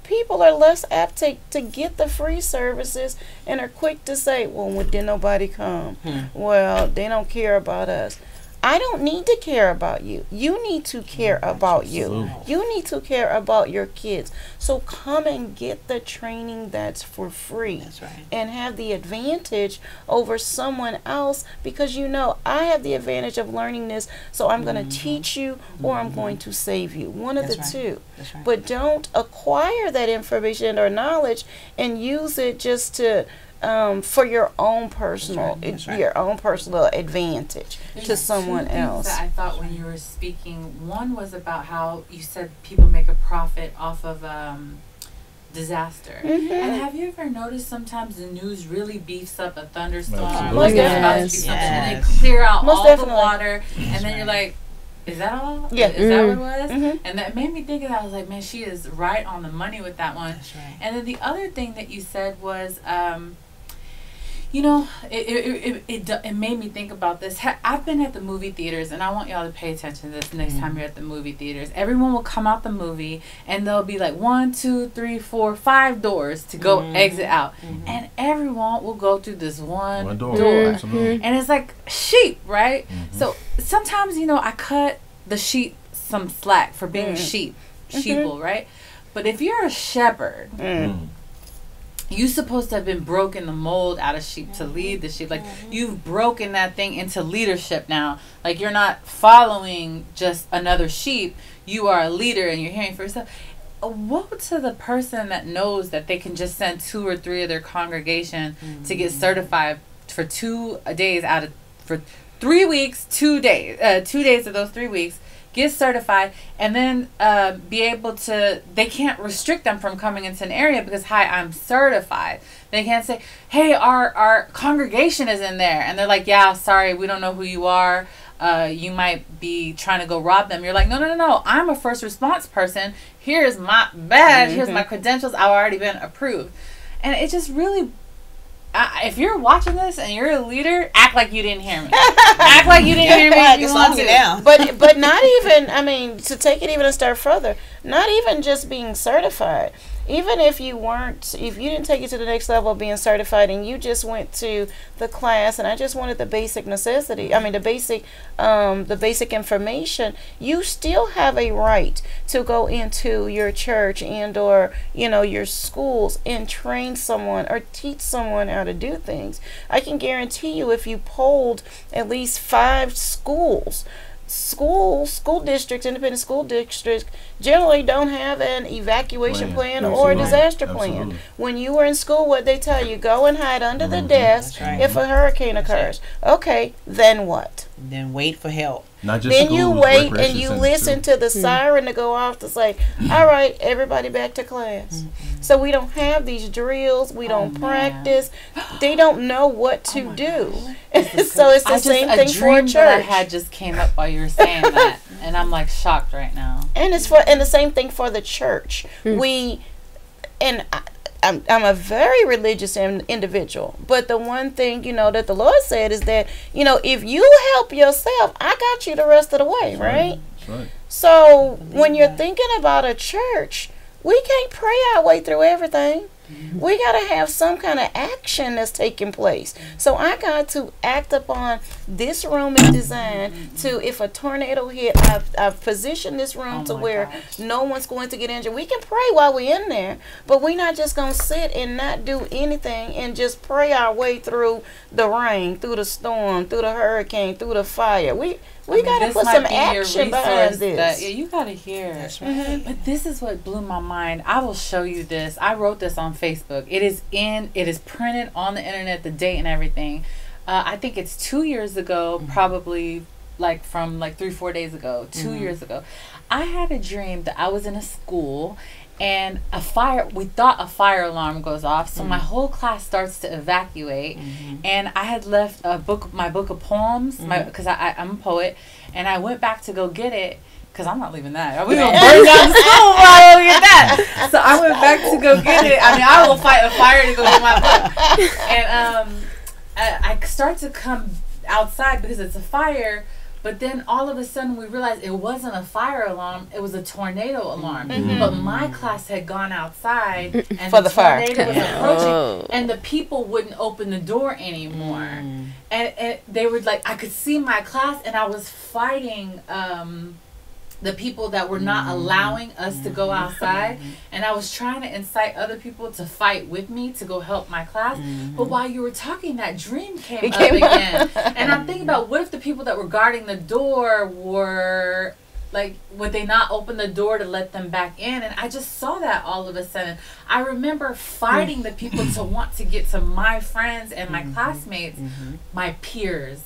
Speaker 4: people are less apt to get the free services and are quick to say, well, did nobody come? Well, they don't care about us. I don't need to care about you. You need to care about you. You need to care about your kids. So come and get the training that's for free.
Speaker 3: That's right.
Speaker 4: And have the advantage over someone else, because you know I have the advantage of learning this, so I'm going to teach you or I'm going to save you. One of the two.
Speaker 3: That's right.
Speaker 4: But don't acquire that information or knowledge and use it just to for your own personal your own personal advantage to someone else.
Speaker 2: That I thought when you were speaking, one was about how you said people make a profit off of disaster. And have you ever noticed sometimes the news really beefs up a thunderstorm?
Speaker 6: Absolutely.
Speaker 2: Like there's about to be something, and they clear out all the water, and then you're like, is that all?
Speaker 4: Yeah.
Speaker 2: Is that what it was? And that made me think of that. I was like, man, she is right on the money with that one.
Speaker 3: That's right.
Speaker 2: And then the other thing that you said was, you know, it made me think about this. I've been at the movie theaters, and I want y'all to pay attention to this next time you're at the movie theaters. Everyone will come out the movie, and there'll be like 1, 2, 3, 4, 5 doors to go exit out. And everyone will go through this one door. And it's like sheep, right? So sometimes, you know, I cut the sheep some slack for being sheeple, right? But if you're a shepherd, you're supposed to have been broken the mold out of sheep to lead the sheep. Like, you've broken that thing into leadership now. Like, you're not following just another sheep. You are a leader, and you're hearing for yourself. Woe to the person that knows that they can just send 2 or 3 of their congregation to get certified for 2 days for 3 weeks, 2 days. 2 days of those 3 weeks, get certified, and then be able to, they can't restrict them from coming into an area because, hi, I'm certified. They can't say, hey, our congregation is in there. And they're like, yeah, sorry, we don't know who you are. You might be trying to go rob them. You're like, no. I'm a first response person. Here's my badge. Here's my credentials. I've already been approved. And it just really, if you're watching this and you're a leader, act like you didn't hear me. Act like you didn't hear me if you want to.
Speaker 3: Down.
Speaker 4: But not even, I mean, to take it even a step further, not even just being certified. Even if you didn't take it to the next level of being certified and you just went to the class and I just wanted the basic necessity, I mean the basic information, you still have a right to go into your church and or, your schools and train someone or teach someone how to do things. I can guarantee you if you polled at least 5 school districts, independent school districts, generally don't have an evacuation plan or a disaster plan. When you were in school, what they tell you, go and hide under the desk if a hurricane occurs. Okay, then what?
Speaker 3: Then wait for help.
Speaker 6: Not just
Speaker 4: then
Speaker 6: schools,
Speaker 4: you wait and you
Speaker 6: centers
Speaker 4: listen to the siren to go off to say, all right, everybody back to class. So we don't have these drills. We don't practice. They don't know what to do. So it's the same thing for a church.
Speaker 2: That I had just came up while you were saying that, and I'm like shocked right now.
Speaker 4: And the same thing for the church. I'm a very religious individual, but the one thing that the Lord said is that if you help yourself, I got you the rest of the way, right?
Speaker 6: That's right.
Speaker 4: So when you're thinking about a church, we can't pray our way through everything. We got to have some kind of action that's taking place. So I got to act upon this room is designed to, if a tornado hit, I've positioned this room to where no one's going to get injured. We can pray while we're in there, but we're not just going to sit and not do anything and just pray our way through the rain, through the storm, through the hurricane, through the fire. We got to put some action behind this.
Speaker 2: You got to hear.
Speaker 3: That's right.
Speaker 2: But this is what blew my mind. I will show you this. I wrote this on Facebook. It is printed on the internet, the date and everything. I think it's 2 years ago, probably from 3-4 days ago, 2 years ago. I had a dream that I was in a school and we thought a fire alarm goes off, so my whole class starts to evacuate, and I had left my book of poems, because I'm a poet, and I went back to go get it, because I'm not leaving that. We gonna burn down the school while we get that. So I went back to go get it. I mean, I will fight a fire to go get my book. And I start to come outside because it's a fire. But then all of a sudden we realized it wasn't a fire alarm, it was a tornado alarm. But my class had gone outside and
Speaker 4: for
Speaker 2: the
Speaker 4: fire
Speaker 2: tornado was approaching and the people wouldn't open the door anymore. And they were like, I could see my class and I was fighting the people that were not allowing us to go outside, and I was trying to incite other people to fight with me to go help my class. But while you were talking, that dream came up again. And I'm thinking about, what if the people that were guarding the door were like, would they not open the door to let them back in? And I just saw that all of a sudden. I remember fighting the people to want to get to my friends and my classmates, my peers.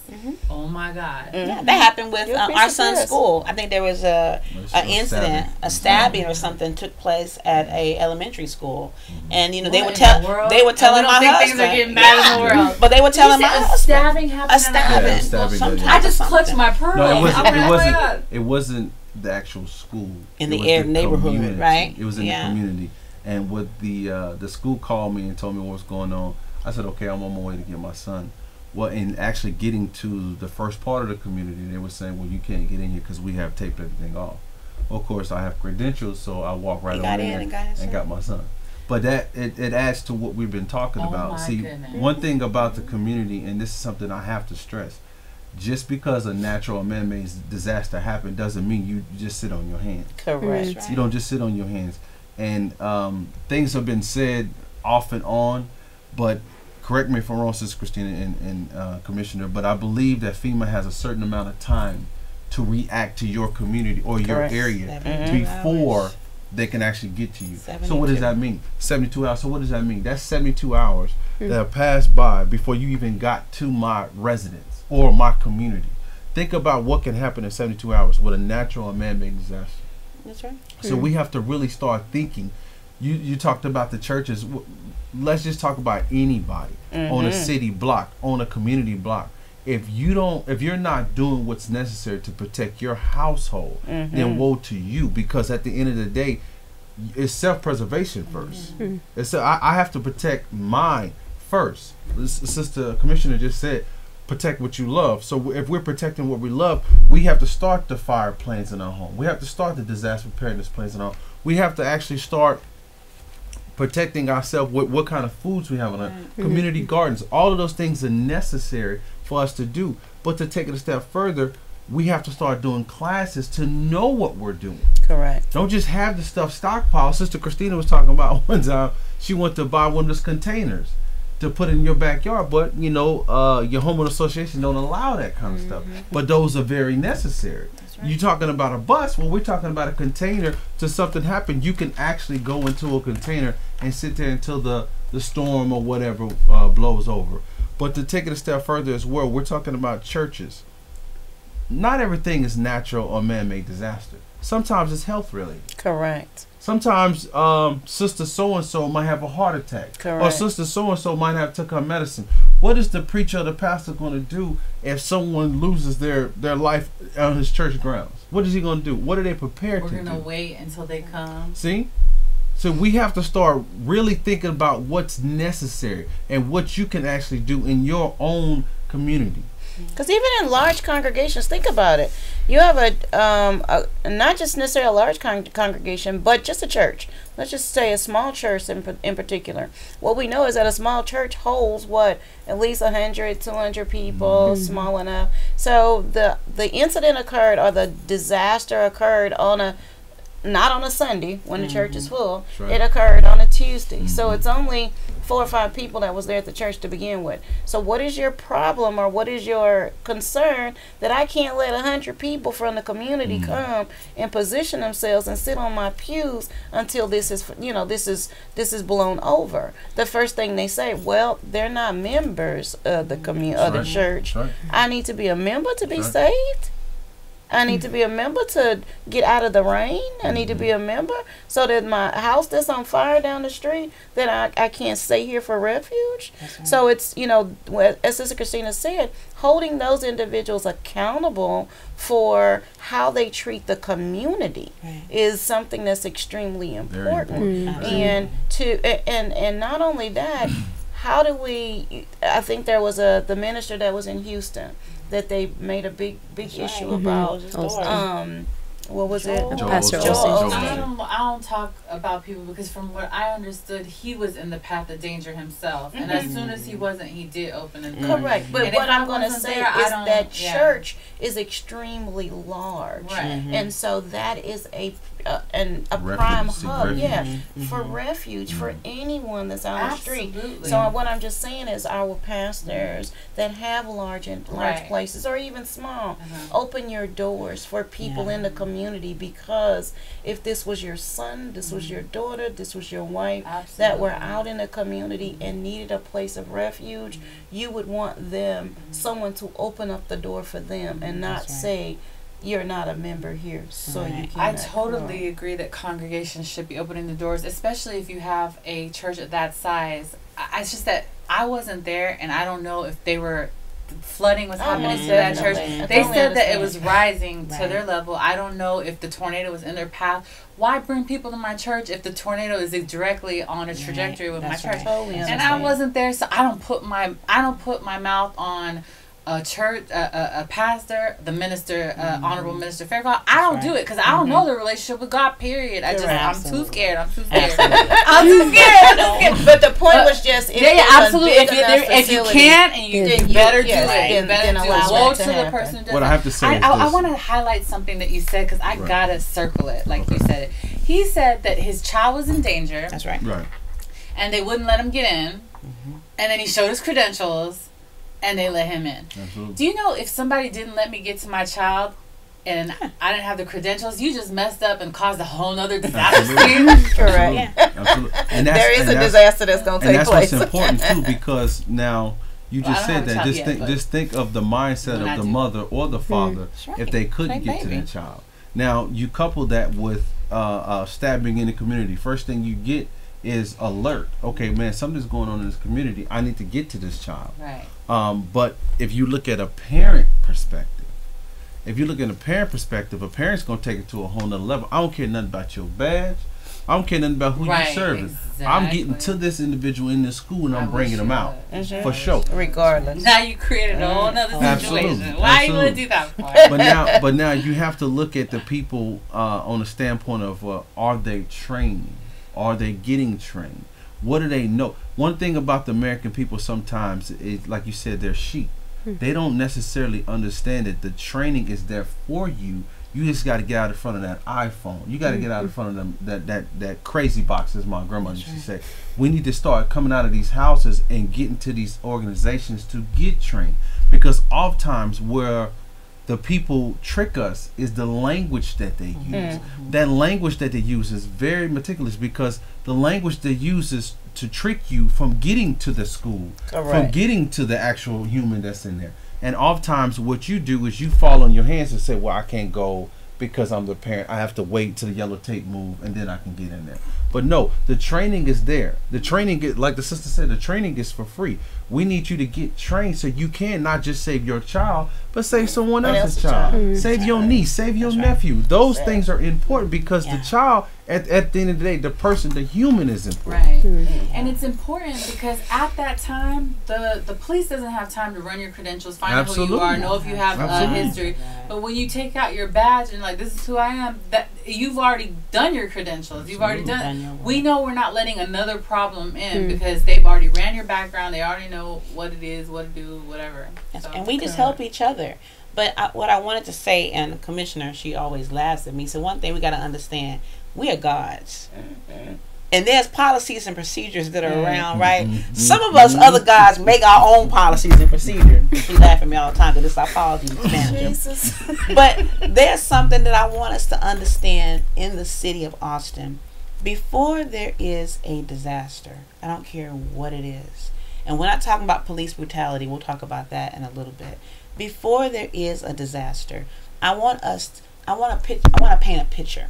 Speaker 2: Oh my God.
Speaker 3: Yeah, that happened with our son's school. I think there was an incident, a stabbing or something took place at a elementary school, and they were telling my husband
Speaker 2: things are getting bad in the world.
Speaker 3: But they were telling my husband
Speaker 2: stabbing happened.
Speaker 3: A stabbing.
Speaker 2: I just clutched my pearl.
Speaker 6: No, it wasn't the actual school
Speaker 3: in the neighborhood,
Speaker 6: community.
Speaker 3: Right?
Speaker 6: It was in the community. And what the school called me and told me what was going on. I said, okay, I'm on my way to get my son. Well, in actually getting to the first part of the community, they were saying, well, you can't get in here because we have taped everything off. Well, of course, I have credentials, so I walked right over there and got my son. But that it adds to what we've been talking about. See, one thing about the community, and this is something I have to stress, just because a natural or man-made disaster happened doesn't mean you just sit on your hands.
Speaker 4: Correct.
Speaker 6: You don't just sit on your hands. And things have been said off and on, but correct me if I'm wrong, Sister Christina and Commissioner, but I believe that FEMA has a certain amount of time to react to your community or your area before they can actually get to you. 72. So what does that mean? 72 hours. So what does that mean? That's 72 hours that have passed by before you even got to my residence or my community. Think about what can happen in 72 hours with a natural and man-made disaster.
Speaker 3: That's right.
Speaker 6: So we have to really start thinking. You talked about the churches. Let's just talk about anybody on a city block, on a community block. If you're not doing what's necessary to protect your household, then woe to you, because at the end of the day, it's self-preservation first. It's I have to protect mine first. Sister Commissioner just said, protect what you love. So if we're protecting what we love, we have to start the fire plans in our home. We have to start the disaster preparedness plans in our home. We have to actually start protecting ourselves with what kind of foods we have in our community gardens. All of those things are necessary for us to do. But to take it a step further, we have to start doing classes to know what we're doing.
Speaker 4: Correct.
Speaker 6: Don't just have the stuff stockpiled. Sister Christina was talking about one time she went to buy one of those containers to put in your backyard, but your homeowner association don't allow that kind of stuff. But those are very necessary. Right. You're talking about a bus. Well, we're talking about a container. To something happen, you can actually go into a container and sit there until the storm or whatever blows over. But to take it a step further as well, we're talking about churches. Not everything is natural or man-made disaster. Sometimes it's health related.
Speaker 4: Correct.
Speaker 6: Sometimes sister so-and-so might have a heart attack.
Speaker 4: Correct.
Speaker 6: Or sister so-and-so might have took her medicine. What is the preacher or the pastor going to do if someone loses their life on his church grounds? What is he going to do? What are they prepared to do?
Speaker 2: We're going to wait until they come.
Speaker 6: See? So we have to start really thinking about what's necessary and what you can actually do in your own community.
Speaker 4: Because even in large congregations, think about it. You have a not just necessarily a large congregation, but just a church. Let's just say a small church in particular. What we know is that a small church holds at least 100, 200 people, small enough. So the incident occurred, or the disaster occurred not on a Sunday when the church is full. Right. It occurred on a Tuesday. So it's only 4 or 5 people that was there at the church to begin with. So what is your problem, or what is your concern that I can't let 100 people from the community come and position themselves and sit on my pews until this is blown over? The first thing they say, well, they're not members of the the church. Right. I need to be a member to be saved. I need to be a member to get out of the rain. I need to be a member so that my house that's on fire down the street, that I can't stay here for refuge. Right. So it's, as Sister Christina said, holding those individuals accountable for how they treat the community is something that's extremely important. And and not only that, how do we, I think there was the minister that was in Houston that they made a big issue about. What was it?
Speaker 5: Pastor
Speaker 2: Osteen. I don't talk about people because from what I understood, he was in the path of danger himself. And as soon as he wasn't, he did open the door.
Speaker 4: Correct. But what I'm going to say is that church is extremely large.
Speaker 2: Right.
Speaker 4: And so that is a prime hub, for refuge for anyone that's on the street. So what I'm just saying is our pastors that have large places, or even small, open your doors for people in the community, because if this was your son, this was your daughter, this was your wife that were out in the community and needed a place of refuge, you would want someone to open up the door for them and not say, you're not a member here, so you can't.
Speaker 2: I totally agree that congregations should be opening the doors, especially if you have a church at that size. It's just that I wasn't there, and I don't know if they were flooding was happening to that church. They said that it was rising to their level. I don't know if the tornado was in their path. Why bring people to my church if the tornado is directly on a trajectory with my church? And I wasn't there, so I don't put my mouth on a church, a pastor, the minister, Honorable Minister Fairclough. I don't do it because I don't know the relationship with God, period. I'm too scared. I'm too scared.
Speaker 4: But the point was just,
Speaker 2: absolutely. If you can, and you better do it.
Speaker 4: Then allow that to happen.
Speaker 2: The person who
Speaker 6: what I have to say is
Speaker 2: I want to highlight something that you said, because I gotta circle it like you said it. He said that his child was in danger.
Speaker 3: That's right.
Speaker 6: Right.
Speaker 2: And they wouldn't let him get in. And then he showed his credentials. And they let him in. Absolutely. Do you know, if somebody didn't let me get to my child and I didn't have the credentials, you just messed up and caused a whole nother disaster?
Speaker 4: Correct.
Speaker 6: Absolutely. And
Speaker 4: there is a disaster that's going to take place.
Speaker 6: And that's what's important too, because now You
Speaker 2: Well, I
Speaker 6: just
Speaker 2: don't have
Speaker 6: said
Speaker 2: a
Speaker 6: that.
Speaker 2: child
Speaker 6: Just
Speaker 2: yet,
Speaker 6: think.
Speaker 2: but
Speaker 6: Just think of the mindset
Speaker 2: when I
Speaker 6: of the
Speaker 2: do.
Speaker 6: mother or the father
Speaker 2: right.
Speaker 6: if they couldn't
Speaker 2: Same
Speaker 6: get to
Speaker 2: baby.
Speaker 6: that child. Now you couple that with stabbing in the community. First thing you get is alert. Okay, man, something's going on in this community. I need to get to this child.
Speaker 2: Right.
Speaker 6: But if you look at a parent perspective, a parent's gonna take it to a whole nother level. I don't care nothing about your badge. I don't care nothing about who
Speaker 2: Right,
Speaker 6: you're serving.
Speaker 2: exactly.
Speaker 6: I'm getting to this individual in this school and I'm bringing them out for sure.
Speaker 4: Regardless.
Speaker 2: Now you created a whole nother
Speaker 6: Absolutely.
Speaker 2: situation. Why you
Speaker 6: Absolutely.
Speaker 2: gonna do that for?
Speaker 6: But now you have to look at the people on the standpoint of are they training? Are they getting trained? What do they know? One thing about the American people sometimes is, like you said, they're sheep. They don't necessarily understand that the training is there for you. You just got to get out in front of that iPhone. You got to get out in front of them that crazy box, as my grandma used to say. We need to start coming out of these houses and getting to these organizations to get trained, because oftentimes where the people trick us is the language that they use. That language that they use is very meticulous, because the language they use is to trick you from getting to the school, from getting to the actual human that's in there. And oftentimes what you do is you fall on your hands and say, well, I can't go because I'm the parent. I have to wait till the yellow tape move and then I can get in there. But no, the training is there. The training is, like the sister said, the training is for free. We need you to get trained so you can not just save your child, but save someone else's child. Save your niece, save your nephew. Those things are important, because the child, at the end of the day, the person, the human is important.
Speaker 2: Right. And it's important because at that time, the police doesn't have time to run your credentials, find out who you are, know if you have a history. But when you take out your badge and like, this is who I am, that you've already done your credentials. You've already done it. We know we're not letting another problem in because they've already ran your background. They already know what it is, what to do, whatever. So,
Speaker 3: and we just help each other. But what I wanted to say, and the commissioner, she always laughs at me. So one thing we got to understand, we are gods. And there's policies and procedures that are around, right? Some of us other gods make our own policies and procedures. She laugh at me all the time because it's our policies in Spanish. But there's something that I want us to understand in the city of Austin. Before there is a disaster, I don't care what it is. And we're not talking about police brutality. We'll talk about that in a little bit. Before there is a disaster, I want to paint a picture.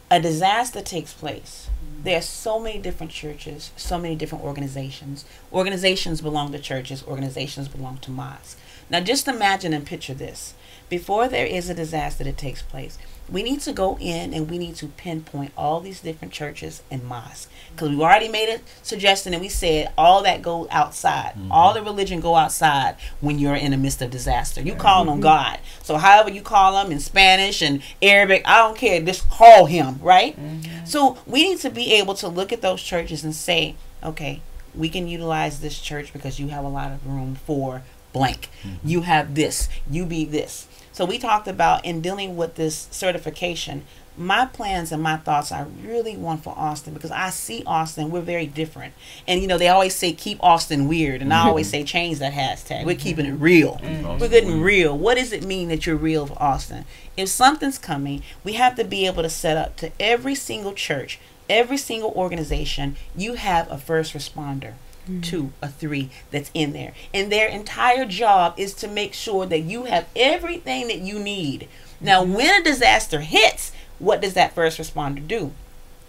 Speaker 3: A disaster takes place. There are so many different churches, so many different organizations. Organizations belong to churches. Organizations belong to mosques. Now just imagine and picture this. Before there is a disaster that takes place, we need to go in and we need to pinpoint all these different churches and mosques. Because we've already made a suggestion and we said all that go outside. All the religion go outside when you're in the midst of disaster. You call on God. So however you call him in Spanish and Arabic, I don't care. Just call him, right? So we need to be able to look at those churches and say, okay, we can utilize this church because you have a lot of room for blank. You have this. You be this. So we talked about in dealing with this certification, my plans and my thoughts I really want for Austin, because I see Austin, we're very different. And you know, they always say keep Austin weird, and I always say change that hashtag. We're keeping it real. We're getting real. What does it mean that you're real for Austin? If something's coming, we have to be able to set up to every single church, every single organization, you have a first responder. 2 or 3 that's in there, and their entire job is to make sure that you have everything that you need. Now when a disaster hits, what does that first responder do?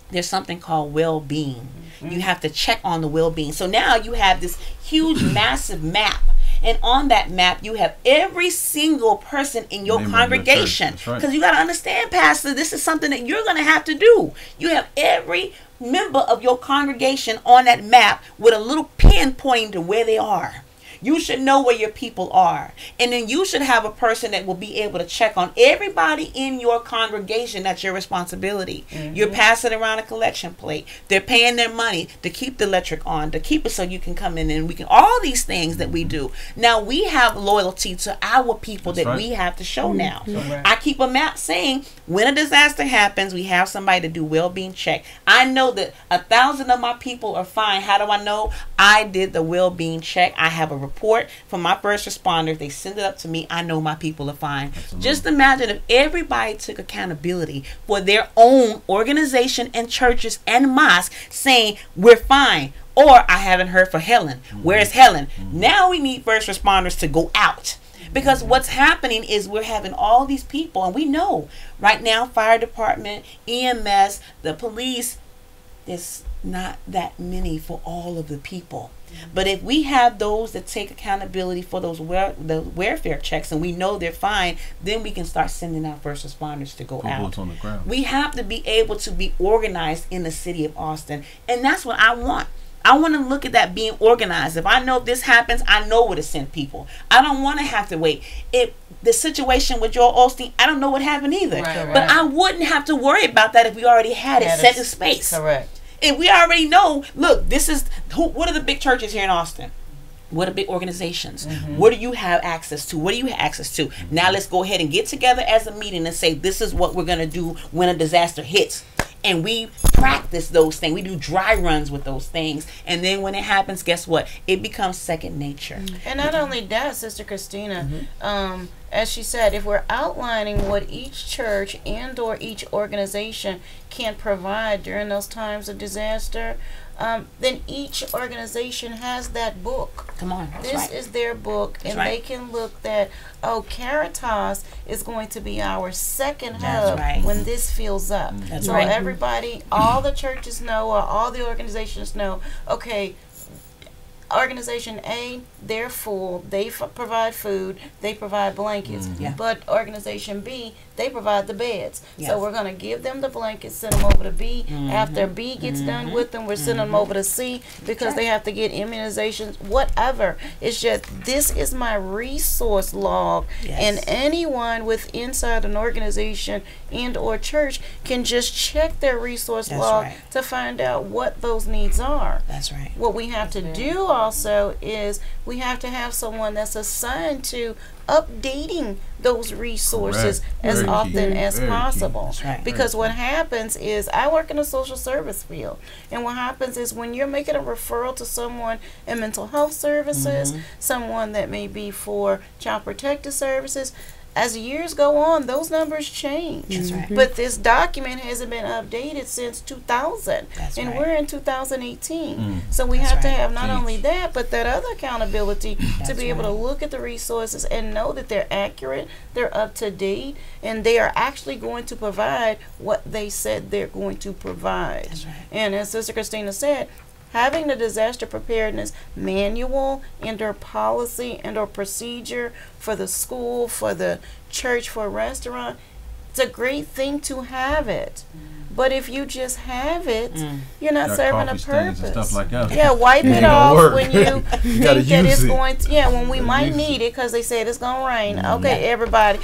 Speaker 3: There's something called well-being. You have to check on the well-being. So now you have this huge massive map, and on that map you have every single person in your congregation, because you got to understand, Pastor, this is something that you're going to have to do. You have every member of your congregation on that map with a little pin pointing to where they are. You should know where your people are. And then you should have a person that will be able to check on everybody in your congregation. That's your responsibility. You're passing around a collection plate. They're paying their money to keep the electric on, to keep it so you can come in and we can, all these things that we do. Now we have loyalty to our people that we have to show now. I keep a map saying when a disaster happens, we have somebody to do well-being check. I know that 1,000 of my people are fine. How do I know? I did the well-being check. I have a report from my first responders. They send it up to me. I know my people are fine. Just imagine if everybody took accountability for their own organization and churches and mosques saying we're fine. Or I haven't heard for Helen. Where's Helen? Now we need first responders to go out. Because what's happening is we're having all these people, and we know right now, fire department, EMS, the police, there's not that many for all of the people. But if we have those that take accountability for those the welfare checks, and we know they're fine, then we can start sending out first responders to go out.
Speaker 6: On the ground.
Speaker 3: We have to be able to be organized in the city of Austin, and that's what I want. I want to look at that being organized. If I know this happens, I know where to send people. I don't want to have to wait. If the situation with Joel Osteen, I don't know what happened either.
Speaker 2: Right.
Speaker 3: But I wouldn't have to worry about that if we already had it set in space.
Speaker 4: Correct.
Speaker 3: And we already know, look, this is, what are the big churches here in Austin? What are big organizations? What do you have access to? What do you have access to? Now let's go ahead and get together as a meeting and say, this is what we're going to do when a disaster hits. And we practice those things. We do dry runs with those things. And then when it happens, guess what? It becomes second nature.
Speaker 4: And not only that, Sister Christina, as she said, if we're outlining what each church and or each organization can provide during those times of disaster, then each organization has that book.
Speaker 3: Come on.
Speaker 4: This is their book, and they can look that, oh, Caritas is going to be our second hub when this fills up. So everybody, all the churches know, or all the organizations know, okay, Organization A, they're full. They provide food. They provide blankets. But Organization B, they provide the beds. So we're going to give them the blankets, send them over to B. After B gets done with them, we're sending them over to C because they have to get immunizations, whatever. It's just, this is my resource log. And anyone with inside an organization and or church can just check their resource log to find out what those needs are.
Speaker 3: That's right.
Speaker 4: What we have to do also is we have to have someone that's assigned to updating those resources as often as possible. Because what happens is, I work in the social service field, and what happens is when you're making a referral to someone in mental health services, someone that may be for child protective services, as years go on, those numbers change. But this document hasn't been updated since 2000. And we're in 2018. So we have to have not only that, but that other accountability to be able to look at the resources and know that they're accurate, they're up to date, and they are actually going to provide what they said they're going to provide. And as Sister Christina said, having the disaster preparedness manual and or policy and or procedure for the school, for the church, for a restaurant, it's a great thing to have it. But if you just have it, you're not serving a purpose.
Speaker 6: And stuff like that.
Speaker 4: Yeah, wipe it off when you think that it's going to, when we might need it because they said it's going to rain. Okay, everybody.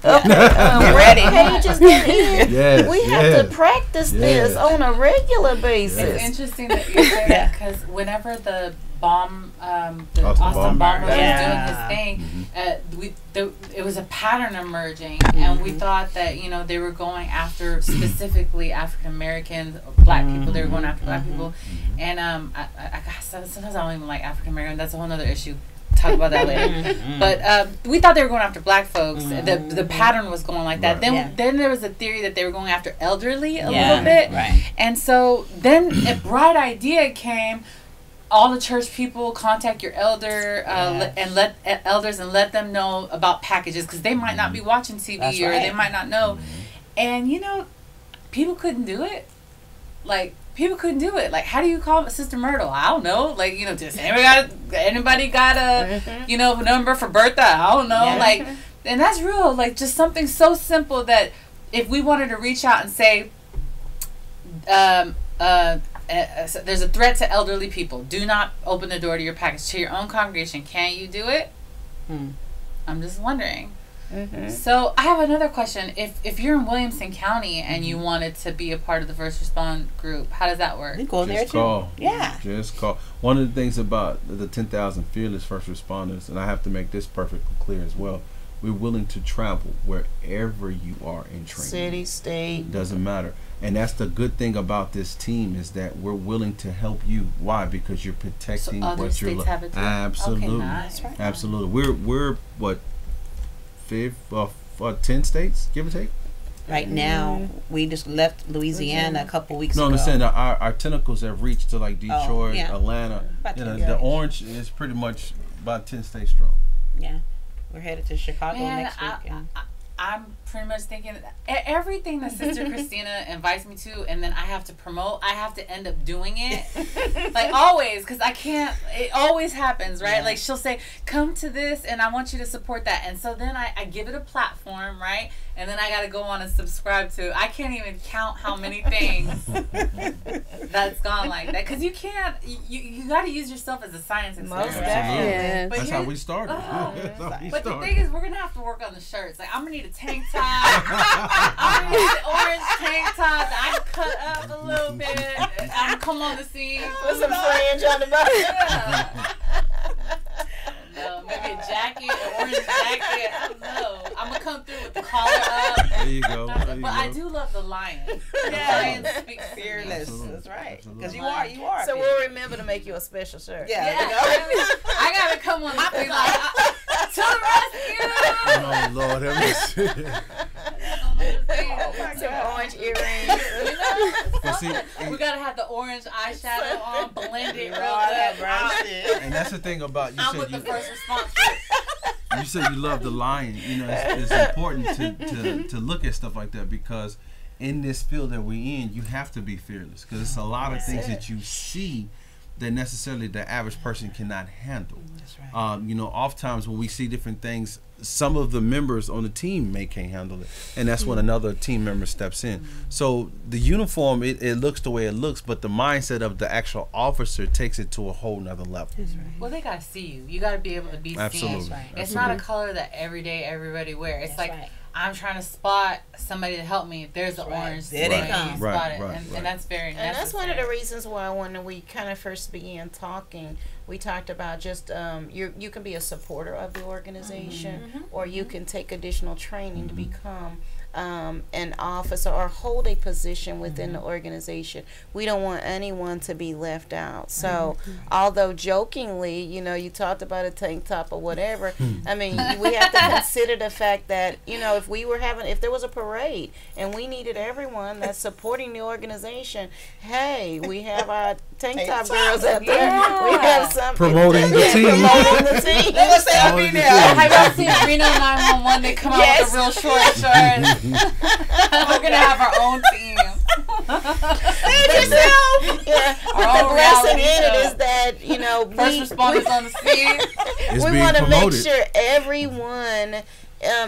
Speaker 3: Ready.
Speaker 4: Pages we have to practice this on a regular basis.
Speaker 2: It's interesting that you say that, because whenever the bomb, the Austin bomber was doing his thing, it was a pattern emerging, and we thought that they were going after specifically African Americans, Black people. They were going after Black people, and sometimes I don't even like African American. That's a whole other issue. Talk about that later. But we thought they were going after Black folks. The pattern was going like that. Then there was a theory that they were going after elderly a little bit. And so then a bright idea came. All the church people, contact your elder and let elders and let them know about packages, because they might not be watching TV or they might not know. And people couldn't do it. People couldn't do it. How do you call Sister Myrtle? I don't know. Does anybody got a number for Bertha? I don't know. And that's real. Just something so simple that if we wanted to reach out and say, there's a threat to elderly people. Do not open the door to your package to your own congregation. Can you do it? I'm just wondering. So I have another question. If you're in Williamson County and you wanted to be a part of the first respond group, how does that work?
Speaker 3: We go there
Speaker 6: too.
Speaker 3: Just
Speaker 6: call. One of the things about the 10,000 fearless first responders, and I have to make this perfectly clear as well, we're willing to travel wherever you are in training.
Speaker 4: City, state.
Speaker 6: Doesn't matter. And that's the good thing about this team, is that we're willing to help you. Why? Because you're protecting what you're
Speaker 2: have it too?
Speaker 6: Absolutely.
Speaker 2: Okay, nice.
Speaker 6: Absolutely. We're what, 10 states, give or take?
Speaker 3: Right now, we just left Louisiana a couple weeks ago.
Speaker 6: No, I'm saying that our tentacles have reached to like Detroit,
Speaker 3: yeah.
Speaker 6: Atlanta.
Speaker 3: About
Speaker 6: You know,
Speaker 3: 10
Speaker 6: the
Speaker 3: states.
Speaker 6: orange is pretty much about 10 states strong.
Speaker 3: Yeah, we're headed to Chicago
Speaker 2: Man,
Speaker 3: next weekend.
Speaker 2: I'm pretty much thinking everything that Sister Christina invites me to, and then I have to promote. I have to end up doing it, like always, because I can't. It always happens, right?
Speaker 3: Yeah.
Speaker 2: Like she'll say, "Come to this," and I want you to support that, and so then I give it a platform, right? And then I got to go on and subscribe to. I can't even count how many things that's gone like that, because you can't. You got to use yourself as a science experiment.
Speaker 4: Most definitely.
Speaker 5: Yeah.
Speaker 2: But
Speaker 6: That's
Speaker 2: here-
Speaker 6: how we started. That's how we
Speaker 2: But the
Speaker 6: started.
Speaker 2: thing is, we're gonna have to work on the shirts. Like, I'm gonna need a tank top. I'm gonna need an orange tank top that I can cut up a little bit. I'm gonna come on the scene.
Speaker 4: Put some fringe on the bottom.
Speaker 2: Yeah. No, maybe a jacket, an orange jacket. I don't know. I'm gonna come through with the collar up.
Speaker 6: There you go. There you
Speaker 2: But
Speaker 6: go.
Speaker 2: I do love the lion. The
Speaker 3: Yeah.
Speaker 2: lion speaks
Speaker 3: Fearless.
Speaker 6: Absolutely.
Speaker 3: That's right.
Speaker 6: Absolutely.
Speaker 3: Because you are.
Speaker 4: So we'll remember to make you a special shirt.
Speaker 3: Yeah.
Speaker 2: Yeah,
Speaker 3: You know?
Speaker 2: I gotta come on the scene like, to the rescue.
Speaker 6: Oh Lord, have mercy.
Speaker 4: Some orange earrings.
Speaker 6: But see,
Speaker 2: We gotta have the orange eyeshadow on, blend it real
Speaker 3: Lord have
Speaker 2: good.
Speaker 3: mercy.
Speaker 6: and that's the thing about
Speaker 2: I'm with the first response group.
Speaker 6: you said you love the lion. You know, it's important to look at stuff like that, because in this field that we're in, you have to be fearless, because it's a lot of things that you see that necessarily the average person cannot handle.
Speaker 3: That's right.
Speaker 6: You know, oftentimes when we see different things, some of the members on the team can't handle it, and that's when another team member steps in. So the uniform, it looks the way it looks, but the mindset of the actual officer takes it to a whole nother level.
Speaker 2: Well, they gotta see you. You gotta be able to be
Speaker 6: Absolutely.
Speaker 2: seen.
Speaker 3: Right.
Speaker 2: It's not a color that every day everybody wear. It's
Speaker 3: That's
Speaker 2: like
Speaker 3: right.
Speaker 2: I'm trying to spot somebody to help me. If there's the
Speaker 3: right.
Speaker 2: orange,
Speaker 3: There they
Speaker 2: you
Speaker 3: come.
Speaker 2: spot
Speaker 6: Right,
Speaker 2: it,
Speaker 6: right,
Speaker 2: and
Speaker 6: right.
Speaker 2: that's very necessary.
Speaker 4: And that's one of the reasons why when we kind of first began talking, we talked about just you can be a supporter of the organization, or you can take additional training to become an officer or hold a position within the organization. We don't want anyone to be left out. So although jokingly, you know, you talked about a tank top or whatever, I mean, we have to consider the fact that, you know, if there was a parade and we needed everyone that's supporting the organization, hey, we have our tank top girls out there.
Speaker 2: Yeah.
Speaker 4: We have some
Speaker 6: Promoting the team.
Speaker 4: promoting the team.
Speaker 3: Let's say I'll be there.
Speaker 2: Have y'all seen Reno 911? They come out with the real short shorts. We're gonna have our own team.
Speaker 4: Yeah,
Speaker 2: Our
Speaker 4: but the
Speaker 2: own
Speaker 4: blessing
Speaker 2: reality
Speaker 4: in it
Speaker 2: show.
Speaker 4: is that, you know,
Speaker 2: First responders on the scene.
Speaker 6: It's
Speaker 4: we
Speaker 6: being
Speaker 4: want to make
Speaker 6: promoted.
Speaker 4: sure everyone,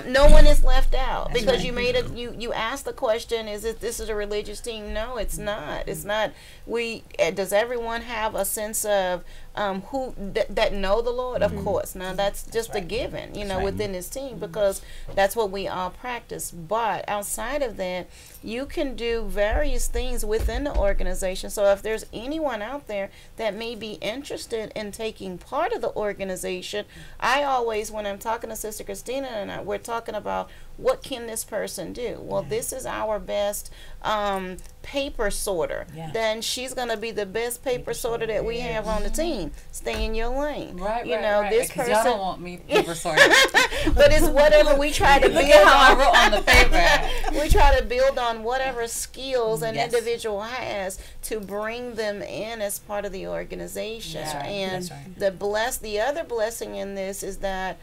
Speaker 4: no one is left out, because you made it. You asked the question: this is a religious team? No, it's not. It's not. Does everyone have a sense of who that know the Lord? Of course. Now that's just a given, you know, within this team, because that's what we all practice. But outside of that, you can do various things within the organization. So if there's anyone out there that may be interested in taking part of the organization, I always, when I'm talking to Sister Christina and we're talking about what can this person do? Well, this is our best paper sorter.
Speaker 3: Yeah.
Speaker 4: Then she's going to be the best paper sorter that we have on the team. Stay in your lane.
Speaker 2: Right,
Speaker 4: you know,
Speaker 2: right.
Speaker 4: this
Speaker 2: 'Cause
Speaker 4: person.
Speaker 2: y'all don't want me paper sorting.
Speaker 4: But it's whatever we try to
Speaker 2: Look
Speaker 4: build
Speaker 2: at how I
Speaker 4: on.
Speaker 2: wrote on the paper.
Speaker 4: We try to build on whatever skills an
Speaker 3: Yes.
Speaker 4: individual has to bring them in as part of the organization.
Speaker 2: That's right.
Speaker 4: And
Speaker 3: That's right.
Speaker 4: the other blessing in this is that,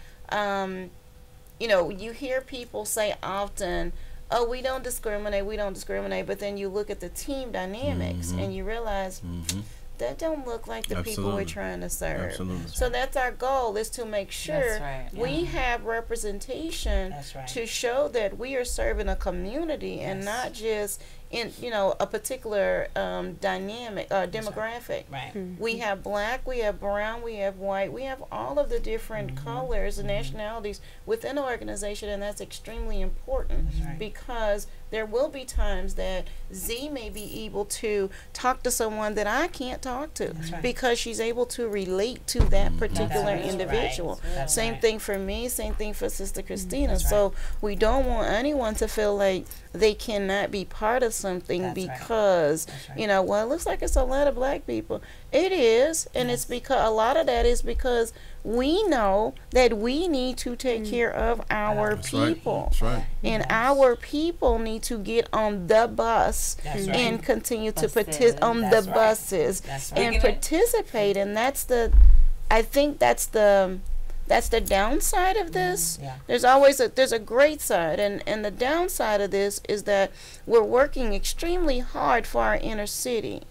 Speaker 4: you know, you hear people say often, oh, we don't discriminate, but then you look at the team dynamics and you realize that don't look like the people we're
Speaker 6: Absolutely.
Speaker 4: trying to serve.
Speaker 6: Absolutely.
Speaker 4: So that's our goal, is to make sure
Speaker 2: right,
Speaker 4: we have representation
Speaker 3: That's right.
Speaker 4: to show that we are serving a community and
Speaker 3: Yes.
Speaker 4: not just in, you know, a particular dynamic or demographic.
Speaker 3: Right.
Speaker 4: We have black, we have brown, we have white, we have all of the different colors and nationalities within the organization, and that's extremely important.
Speaker 3: That's right.
Speaker 4: Because there will be times that Z may be able to talk to someone that I can't talk to,
Speaker 3: right.
Speaker 4: because she's able to relate to that particular
Speaker 3: That's
Speaker 4: individual.
Speaker 3: right. That's
Speaker 4: Same
Speaker 3: right.
Speaker 4: thing for me, same thing for Sister Christina.
Speaker 3: That's
Speaker 4: So we don't want anyone to feel like they cannot be part of something
Speaker 3: That's right.
Speaker 4: because,
Speaker 3: That's right.
Speaker 4: you know, well, it looks like it's a lot of black people. It is, and it's because a lot of that is because we know that we need to take care of our people.
Speaker 6: That's right.
Speaker 4: And our people need to get on the bus and continue to participate on the buses and participate. And I think that's the downside of this. There's always there's a great side, and the downside of this is that we're working extremely hard for our inner city.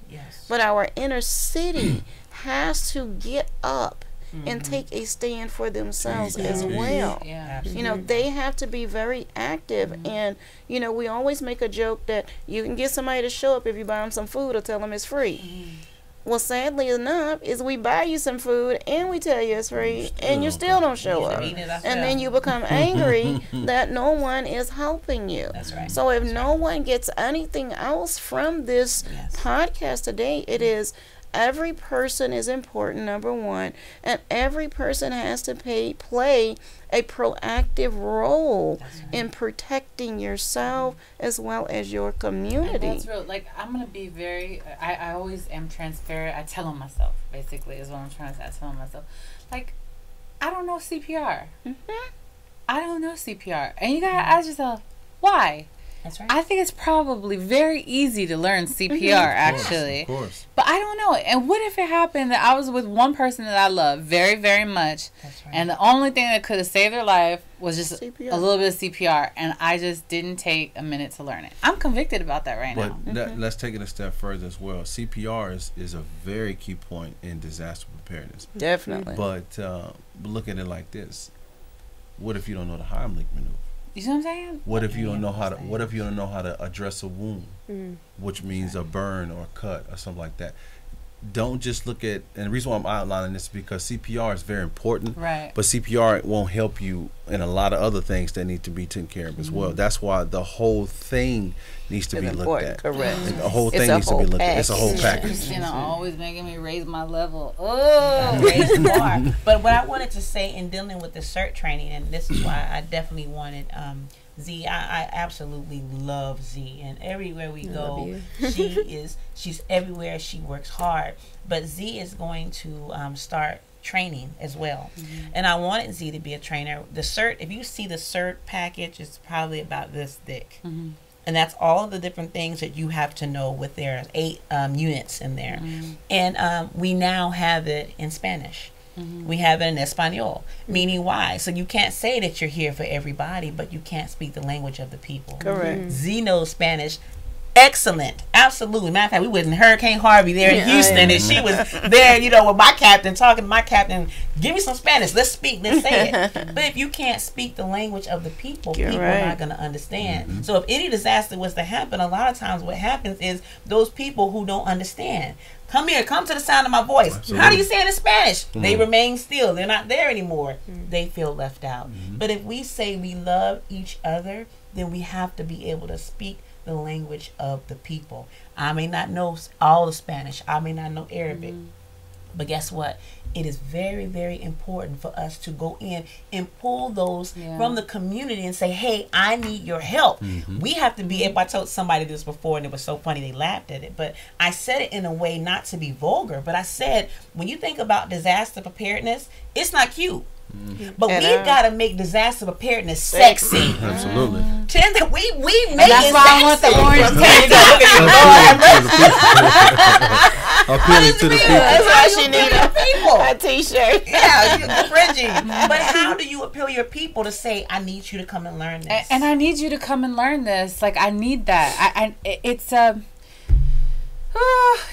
Speaker 4: But our inner city has to get up and take a stand for themselves as well. You know, they have to be very active. And, you know, we always make a joke that you can get somebody to show up if you buy them some food or tell them it's free. Well, sadly enough, is we buy you some food and we tell you it's free, and you still don't show up. And then you become angry that no one is helping you. So if no one gets anything else from this podcast today, it is every person is important, number one, and every person has to play a proactive role in protecting yourself as well as your community.
Speaker 2: And that's real. Like, I'm going to be I always am transparent. I tell on myself, basically, is what I'm trying to say. I tell on myself. Like, I don't know CPR. I don't know CPR. And you got to ask yourself, why?
Speaker 3: That's right.
Speaker 2: I think it's probably very easy to learn CPR, actually.
Speaker 6: Of course.
Speaker 2: But I don't know. And what if it happened that I was with one person that I love very, very much, and the only thing that could have saved their life was just
Speaker 4: CPR.
Speaker 2: a little bit of CPR, and I just didn't take a minute to learn it. I'm convicted about that right now.
Speaker 6: But let's take it a step further as well. CPR is a very key point in disaster preparedness.
Speaker 4: Definitely.
Speaker 6: But look at it like this: what if you don't know the Heimlich maneuver?
Speaker 2: You see what I'm saying?
Speaker 6: What if you don't know how to? What if you don't know how to address a wound, which means a burn or a cut or something like that? Don't just look at. And the reason why I'm outlining this is because CPR is very important.
Speaker 2: Right.
Speaker 6: But CPR won't help you in a lot of other things that need to be taken care of as well. That's why the whole thing needs to be looked at.
Speaker 4: Correct.
Speaker 6: And the whole thing needs to be looked at. It's a whole package.
Speaker 2: Christina always making me raise my level. Oh,
Speaker 3: raise the bar. But what I wanted to say in dealing with the CERT training, and this is why I definitely wanted Z. I absolutely love Z, and everywhere we go, she's everywhere. She works hard, but Z is going to start training as well. And I wanted Z to be a trainer. The CERT, if you see the CERT package, it's probably about this thick. And that's all of the different things that you have to know with their 8 units in there. And we now have it in Spanish. We have it in Espanol, meaning why? So you can't say that you're here for everybody, but you can't speak the language of the people.
Speaker 4: Correct.
Speaker 3: Z knows Spanish. Excellent. Absolutely. Matter of fact, we was in Hurricane Harvey there in Houston, and she was there, you know, with my captain, talking to my captain, give me some Spanish. Let's speak. Let's say it. But if you can't speak the language of the people, people are not going to understand. So if any disaster was to happen, a lot of times what happens is those people who don't understand, come here, come to the sound of my voice. Absolutely. How do you say it in Spanish? They remain still. They're not there anymore. They feel left out. But if we say we love each other, then we have to be able to speak the language of the people. I may not know all the Spanish. I may not know Arabic. But guess what? It is very, very important for us to go in and pull those from the community and say, hey, I need your help. We have to be able, I told somebody this before and it was so funny, they laughed at it, but I said it in a way not to be vulgar, but I said, when you think about disaster preparedness, it's not cute. But we've got to make disaster preparedness sexy.
Speaker 6: Absolutely.
Speaker 3: We make
Speaker 2: that's
Speaker 3: it
Speaker 2: why
Speaker 3: sexy.
Speaker 2: I want the orange
Speaker 6: Appealing to the people.
Speaker 3: That's why she needs
Speaker 4: a t-shirt.
Speaker 3: Yeah, you're cringing. But how do you appeal your people to say, I need you to come and learn this?
Speaker 2: And I need you to come and learn this. Like, I need that. It's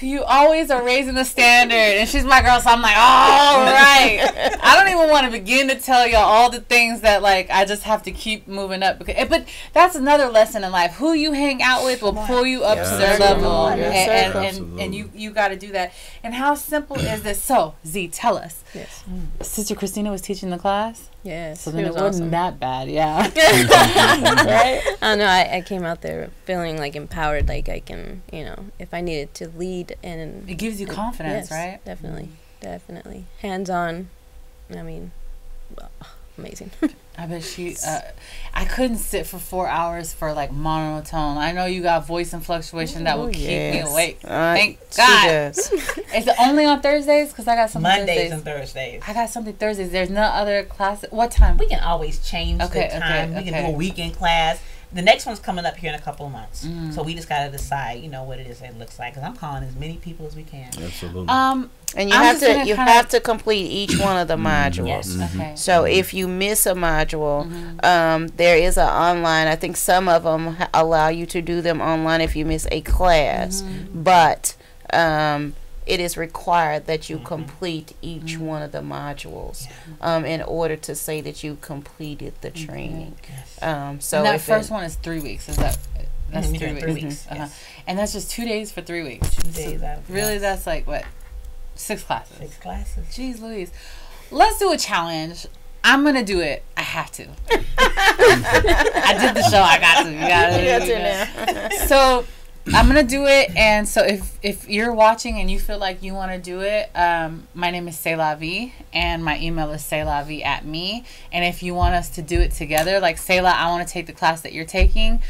Speaker 2: you always are raising the standard, and she's my girl, so I'm like, all right. I don't even want to begin to tell you all the things that, like, I just have to keep moving up. But that's another lesson in life. Who you hang out with will pull you up to their level, and you got to do that. And how simple is this? So, Z, tell us.
Speaker 5: Yes.
Speaker 2: Sister Christina was teaching the class?
Speaker 5: Yes.
Speaker 2: So then it wasn't
Speaker 5: awesome.
Speaker 2: that bad, yeah.
Speaker 5: Right? I know. I came out there feeling like empowered, like I can, you know, if I needed to lead and
Speaker 2: it gives you confidence,
Speaker 5: yes,
Speaker 2: right?
Speaker 5: Definitely, definitely. Hands on. I mean, amazing.
Speaker 2: I bet she. I couldn't sit for 4 hours for like monotone. I know you got voice and fluctuation that will keep me awake. Thank God. Is it only on Thursdays? Because I got something
Speaker 3: Mondays and Thursdays.
Speaker 2: I got something Thursdays. There's no other class. What time?
Speaker 3: We can always change the time. We can do a weekend class. The next one's coming up here in a couple of months. So we just got to decide, what it is it looks like. Because I'm calling as many people as we can.
Speaker 6: Absolutely.
Speaker 4: And you have to complete each one of the modules.
Speaker 3: Yes.
Speaker 2: Okay.
Speaker 4: So if you miss a module, there is an online. I think some of them allow you to do them online if you miss a class, but it is required that you complete each one of the modules in order to say that you completed the training. So
Speaker 2: and that first one is 3 weeks. Is that's 3 weeks?
Speaker 3: Yes.
Speaker 2: And that's just 2 days for 3 weeks.
Speaker 3: 2 days.
Speaker 2: So really, that's like what? 6 classes.
Speaker 3: 6 classes.
Speaker 2: Jeez Louise. Let's do a challenge. I'm gonna do it. I have to. I did the show. I got to. You got to. So I'm gonna do it. And so if you're watching and you feel like you want to do it, my name is Sayla and my email is saylav@me. And if you want us to do it together, like Sayla, I want to take the class that you're taking.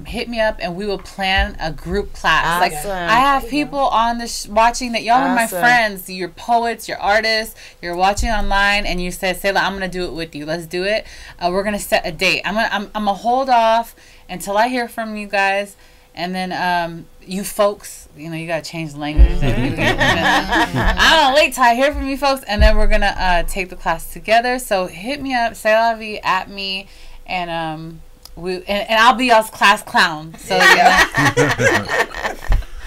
Speaker 2: Hit me up and we will plan a group class.
Speaker 4: Awesome.
Speaker 2: Like I have people on this watching that y'all are my friends. You're poets, you're artists, you're watching online, and you said, Sayla, I'm gonna do it with you. Let's do it. We're gonna set a date. I'm gonna hold off until I hear from you guys. And then you folks, you gotta change the language. I don't wait till I hear from you folks, and then we're gonna take the class together. So hit me up, saylav@me, and and I'll be y'all's class clown. So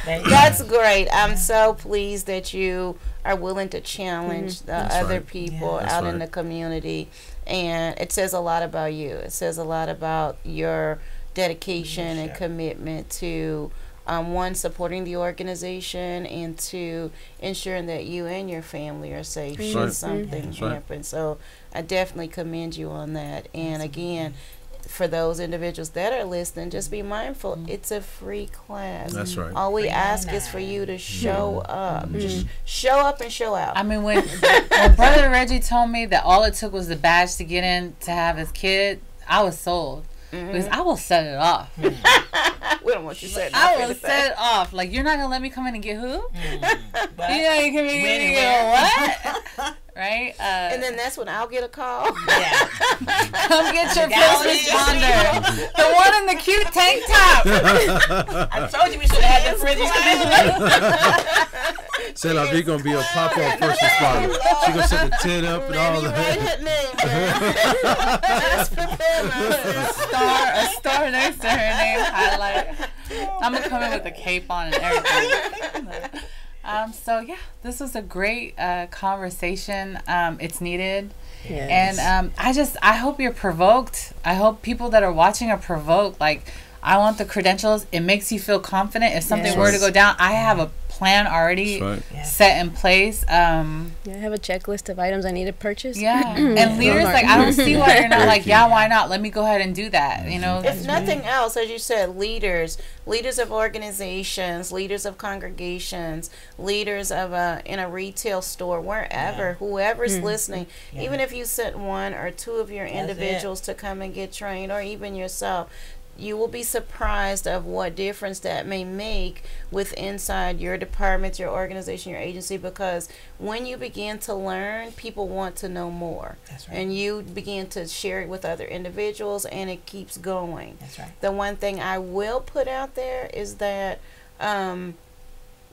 Speaker 4: that's great. I'm so pleased that you are willing to challenge the other people out in the community, and it says a lot about you. It says a lot about your dedication and commitment to one, supporting the organization, and two, ensuring that you and your family are safe should something happen. So I definitely commend you on that. And again, for those individuals that are listening, just be mindful, it's a free class.
Speaker 6: That's right.
Speaker 4: All we ask is for you to show up. Just show up and show out.
Speaker 2: I mean, when Brother Reggie told me that all it took was the badge to get in to have his kid, I was sold. Because I will set it off.
Speaker 4: We don't want you setting off.
Speaker 2: I will set it off. Like, you're not going to let me come in and get who? You can get what? Right?
Speaker 4: And then that's when I'll get a call.
Speaker 2: Come get your first responder. The one in the cute tank top.
Speaker 3: I told you we should have had the fridge.
Speaker 6: Sayla V gonna be a pop-up first responder. She gonna set the tent up and all that.
Speaker 4: Write her name down. Just prepare myself.
Speaker 2: A star next to her name highlight. I'm gonna come in with a cape on and everything. So yeah, this was a great conversation. It's needed.
Speaker 5: Yes.
Speaker 2: And I hope you're provoked. I hope people that are watching are provoked. Like, I want the credentials. It makes you feel confident. If something were to go down, I have a plan already set in place.
Speaker 5: I have a checklist of items I need to purchase.
Speaker 2: And leaders, like, I don't see why you're not like, why not? Let me go ahead and do that.
Speaker 4: If nothing else, as you said, leaders of organizations, leaders of congregations, leaders of in a retail store, wherever, whoever's listening, even if you sent 1 or 2 of your individuals to come and get trained, or even yourself, you will be surprised of what difference that may make with inside your department, your organization, your agency, because when you begin to learn, people want to know more.
Speaker 3: That's right. And
Speaker 4: you begin to share it with other individuals, and it keeps going.
Speaker 3: That's right.
Speaker 4: The one thing I will put out there is that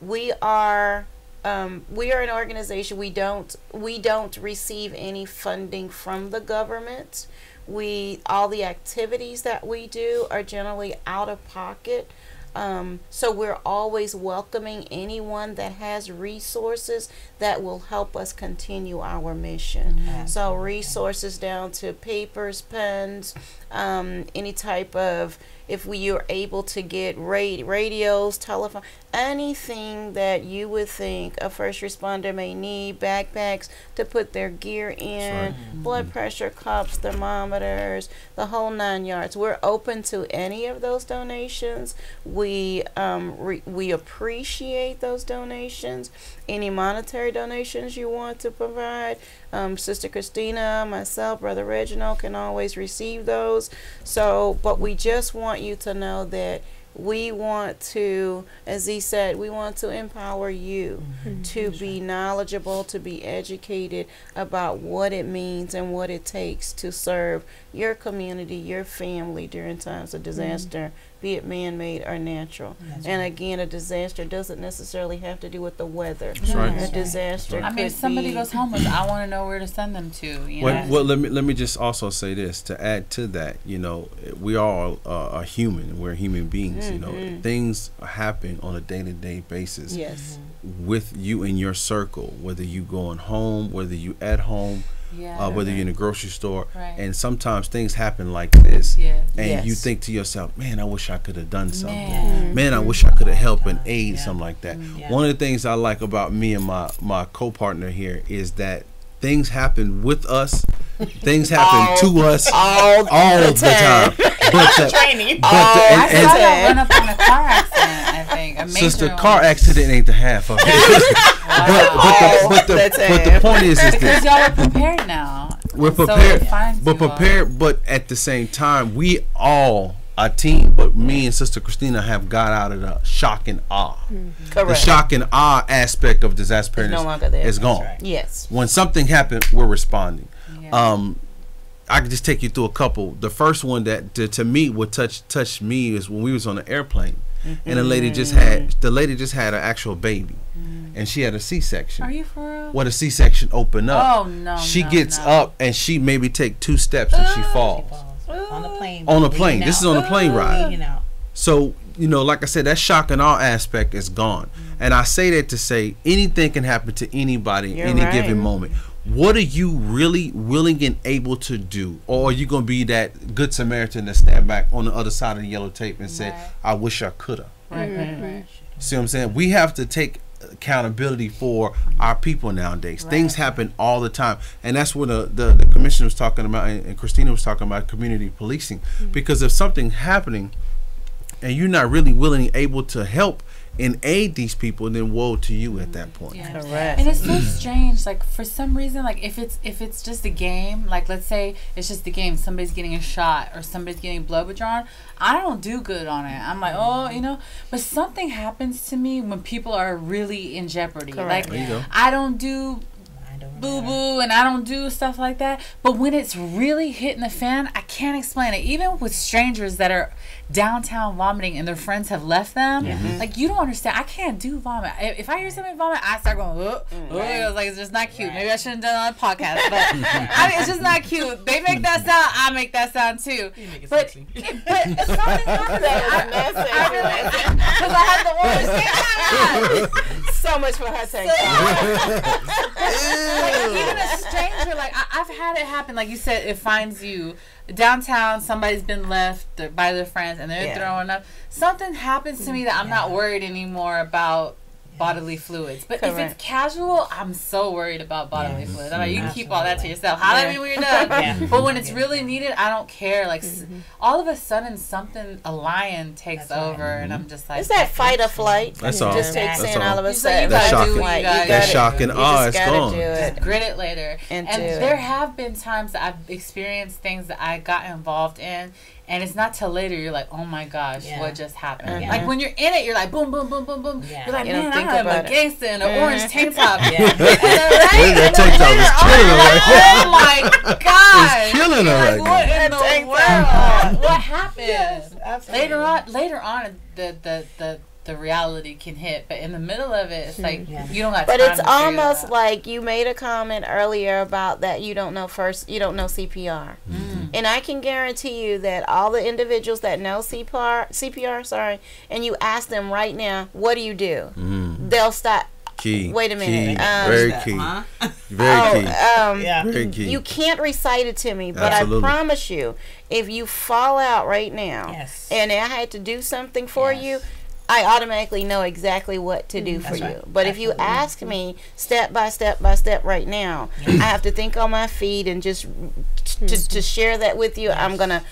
Speaker 4: we are an organization. We don't receive any funding from the government. All the activities that we do are generally out of pocket. So we're always welcoming anyone that has resources that will help us continue our mission. So resources down to papers, pens, any type of, if we are able to get radios, telephone, anything that you would think a first responder may need, backpacks to put their gear in, blood pressure cups, thermometers, the whole 9 yards. We're open to any of those donations. We appreciate those donations. Any monetary donations you want to provide, Sister Christina, myself, Brother Reginald can always receive those. So, but we just want you to know that we want to, as he said, we want to empower you to be knowledgeable, to be educated about what it means and what it takes to serve your community, your family during times of disaster, be it man-made or natural. And again, a disaster doesn't necessarily have to do with the weather. A disaster.
Speaker 2: I mean, if somebody goes homeless, I want to know where to send them to. You know?
Speaker 6: Well, let me just also say this to add to that. You know, we all are human. We're human beings. You know, things happen on a day-to-day basis.
Speaker 4: Yes.
Speaker 6: With you in your circle, whether you going home, whether you at home. Whether you're in a grocery store, and sometimes things happen like this, and you think to yourself, man, I wish I could have done something. Man, I wish I could have helped and aid, something like that. One of the things I like about me and my co-partner here is that things happen with us, things happen to us all the time.
Speaker 2: I saw y'all run up in a car accident, I think. A major
Speaker 6: Sister,
Speaker 2: one.
Speaker 6: car accident ain't the half of it. but the point is
Speaker 2: because
Speaker 6: this.
Speaker 2: y'all are prepared now.
Speaker 6: We're
Speaker 2: So
Speaker 6: prepared,
Speaker 2: it finds
Speaker 6: but
Speaker 2: you all.
Speaker 6: prepared, but at the same time, we all a team. But me and Sister Christina have got out of the shock and awe.
Speaker 4: Correct.
Speaker 6: The shock and awe aspect of disaster
Speaker 4: It's no
Speaker 6: preparedness
Speaker 4: longer there.
Speaker 6: is gone.
Speaker 4: Yes.
Speaker 6: When something happened, we're responding.
Speaker 2: Yeah.
Speaker 6: I can just take you through a couple. The first one that to me would touch me is when we was on an airplane, and the lady just had an actual baby, and she had a C-section.
Speaker 2: Are you for real?
Speaker 6: What a C-section opened up.
Speaker 2: Oh, no,
Speaker 6: She
Speaker 2: no,
Speaker 6: gets
Speaker 2: no.
Speaker 6: up and she maybe take 2 steps and she falls.
Speaker 3: On the plane.
Speaker 6: On a plane. This is on a plane ride.
Speaker 3: Bleeding out.
Speaker 6: So, you know, like I said, that shock and awe aspect is gone. And I say that to say anything can happen to anybody
Speaker 4: You're
Speaker 6: any
Speaker 4: right.
Speaker 6: given moment. What are you really willing and able to do? Or are you going to be that good Samaritan that stand back on the other side of the yellow tape and say, I wish I could have?
Speaker 2: Right.
Speaker 6: See what I'm saying? We have to take accountability for our people nowadays. Things happen all the time, and that's what the commissioner was talking about, and Christina was talking about community policing. Because if something's happening and you're not really willing and able to help and aid these people, then woe to you at that point.
Speaker 4: Correct.
Speaker 2: And it's so strange, like for some reason, like if it's just a game, like let's say it's just a game, somebody's getting a shot or somebody's getting blood withdrawn, I don't do good on it. I'm like, oh, you know, but something happens to me when people are really in jeopardy.
Speaker 4: Correct.
Speaker 2: Like
Speaker 6: There you go.
Speaker 2: I don't do boo-boo and I don't do stuff like that, but when it's really hitting the fan, I can't explain it. Even with strangers that are downtown vomiting and their friends have left them, like you don't understand. I can't do vomit. If I hear somebody vomit, I start going it's like, it's just not cute. Maybe I shouldn't have done it on a podcast, but I mean, it's just not cute. They make that sound, I make that sound too. But something happened because I had the orange.
Speaker 4: So much for her saying.
Speaker 2: Like, even a stranger, like I've had it happen. Like you said, it finds you downtown. Somebody's been left by their friends, and they're throwing up. Something happens to me that I'm not worried anymore about bodily fluids. But if it's casual, I'm so worried about bodily fluids. I'm like, you can keep all that to yourself. Holler at me when you're done. But when it's really needed, I don't care. Like all of a sudden, a lion takes over, and I'm just like,
Speaker 4: It's that fight or flight.
Speaker 6: That's all.
Speaker 4: Just takes
Speaker 6: That's
Speaker 4: in all of a
Speaker 2: It's like, you
Speaker 4: sudden.
Speaker 6: That
Speaker 2: gotta
Speaker 6: shock
Speaker 2: do
Speaker 6: and-
Speaker 2: what you gotta
Speaker 6: that
Speaker 2: do.
Speaker 6: shock and awe is gone.
Speaker 2: Just grit it later.
Speaker 4: And
Speaker 2: And
Speaker 4: do it.
Speaker 2: there have been times that I've experienced things that I got involved in, and it's not till later you're like, oh my gosh, what just happened? Like when you're in it, you're like, boom, boom, boom, boom, boom.
Speaker 3: Yeah.
Speaker 2: You're like,
Speaker 4: You don't
Speaker 2: man,
Speaker 4: think
Speaker 2: I'm
Speaker 4: about
Speaker 2: a
Speaker 4: it.
Speaker 2: gangster in an orange tank top.
Speaker 3: Yeah.
Speaker 2: And then,
Speaker 6: That tank top is killing her right
Speaker 2: oh my god,
Speaker 6: It's killing her
Speaker 2: like,
Speaker 6: right
Speaker 2: what
Speaker 6: now.
Speaker 2: in the
Speaker 4: tank
Speaker 2: world? What happened?
Speaker 3: Absolutely.
Speaker 2: Later on, the reality can hit, but in the middle of it, it's like you don't got
Speaker 4: But
Speaker 2: time
Speaker 4: it's
Speaker 2: to figure it
Speaker 4: almost
Speaker 2: out.
Speaker 4: like you made a comment earlier about that you don't know CPR. And I can guarantee you that all the individuals that know CPR, and you ask them right now, what do you do? They'll stop.
Speaker 6: Key.
Speaker 4: Wait a minute.
Speaker 6: Key. Very key. Very key. Very key.
Speaker 4: You can't recite it to me, but
Speaker 6: Absolutely.
Speaker 4: I promise you, if you fall out right now,
Speaker 3: Yes.
Speaker 4: and I had to do something for
Speaker 3: Yes.
Speaker 4: you, I automatically know exactly what to do for you.
Speaker 3: right.
Speaker 4: But if you ask me step by step by step right now, I have to think on my feet and just to share that with you. I'm gonna.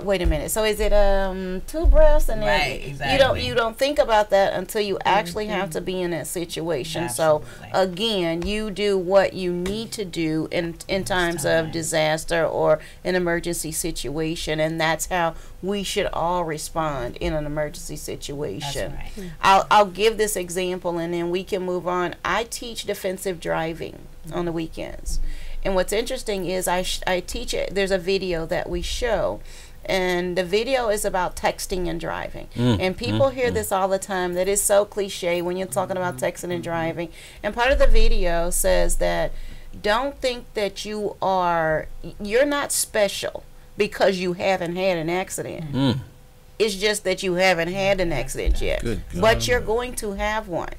Speaker 4: Wait a minute. So is it 2 breaths and then
Speaker 3: Right, exactly.
Speaker 4: you don't think about that until you actually have to be in that situation.
Speaker 3: Absolutely.
Speaker 4: So again, you do what you need to do in times of disaster or an emergency situation, and that's how we should all respond in an emergency situation.
Speaker 3: That's right.
Speaker 4: I'll give this example and then we can move on. I teach defensive driving on the weekends. And what's interesting is I teach it. There's a video that we show, and the video is about texting and driving. And people hear this all the time, that is so cliche when you're talking about texting and driving. And part of the video says that don't think that you're not special because you haven't had an accident. It's just that you haven't had an accident yet, but you're going to have one.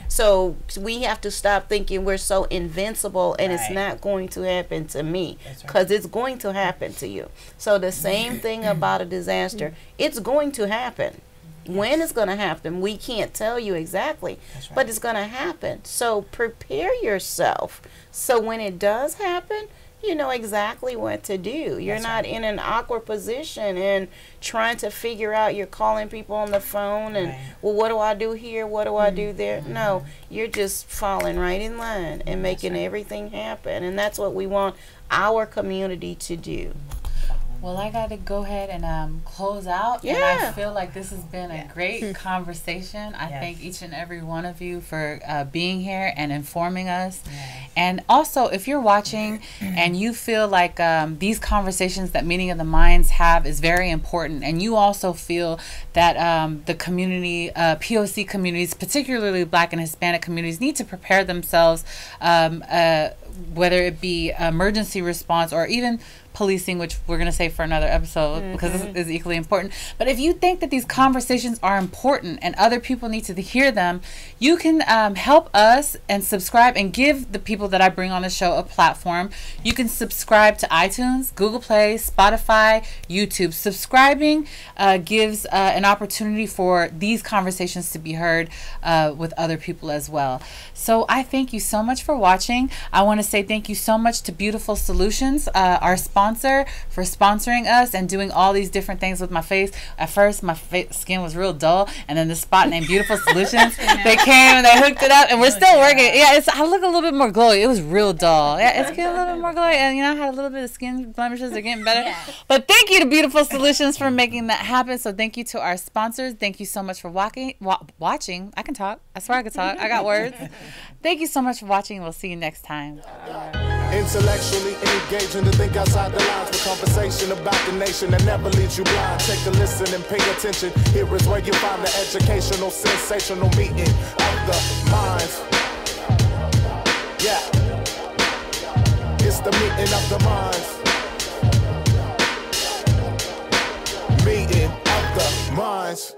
Speaker 4: So we have to stop thinking we're so invincible and it's not going to happen to me, because it's going to happen to you. So the same thing about a disaster, it's going to happen. When it's going to happen, we can't tell you exactly, but it's going to happen. So prepare yourself so when it does happen, you know exactly what to do. You're not in an awkward position and trying to figure out, you're calling people on the phone and, well, what do I do here? What do I do there? No, you're just falling right in line and making everything happen. And that's what we want our community to do.
Speaker 2: Well, I got to go ahead and close out. And I feel like this has been a great conversation. I thank each and every one of you for being here and informing us. And also, if you're watching and you feel like these conversations that Meeting of the Minds have is very important, and you also feel that the community, POC communities, particularly Black and Hispanic communities, need to prepare themselves, whether it be emergency response or even policing, which we're going to say for another episode because this is equally important. But if you think that these conversations are important and other people need to hear them, you can help us and subscribe and give the people that I bring on the show a platform. You can subscribe to iTunes, Google Play, Spotify, YouTube. Subscribing gives an opportunity for these conversations to be heard with other people as well. So I thank you so much for watching. I want to say thank you so much to Beautiful Solutions, our sponsor, for sponsoring us and doing all these different things with my face. At first, my skin was real dull, and then this spot named Beautiful Solutions, they came and they hooked it up, and we're still working. Yeah, I look a little bit more glowy. It was real dull. Yeah, it's getting a little bit more glowy, and I had a little bit of skin blemishes. They're getting better. But thank you to Beautiful Solutions for making that happen. So thank you to our sponsors. Thank you so much for watching. I can talk. I swear I can talk. I got words. Thank you so much for watching. We'll see you next time.
Speaker 1: Intellectually engaging to think outside the lines with conversation about the nation that never leaves you blind. Take a listen and pay attention. Here is where you find the educational, sensational meeting of the minds. Yeah, it's the meeting of the minds. Meeting of the minds.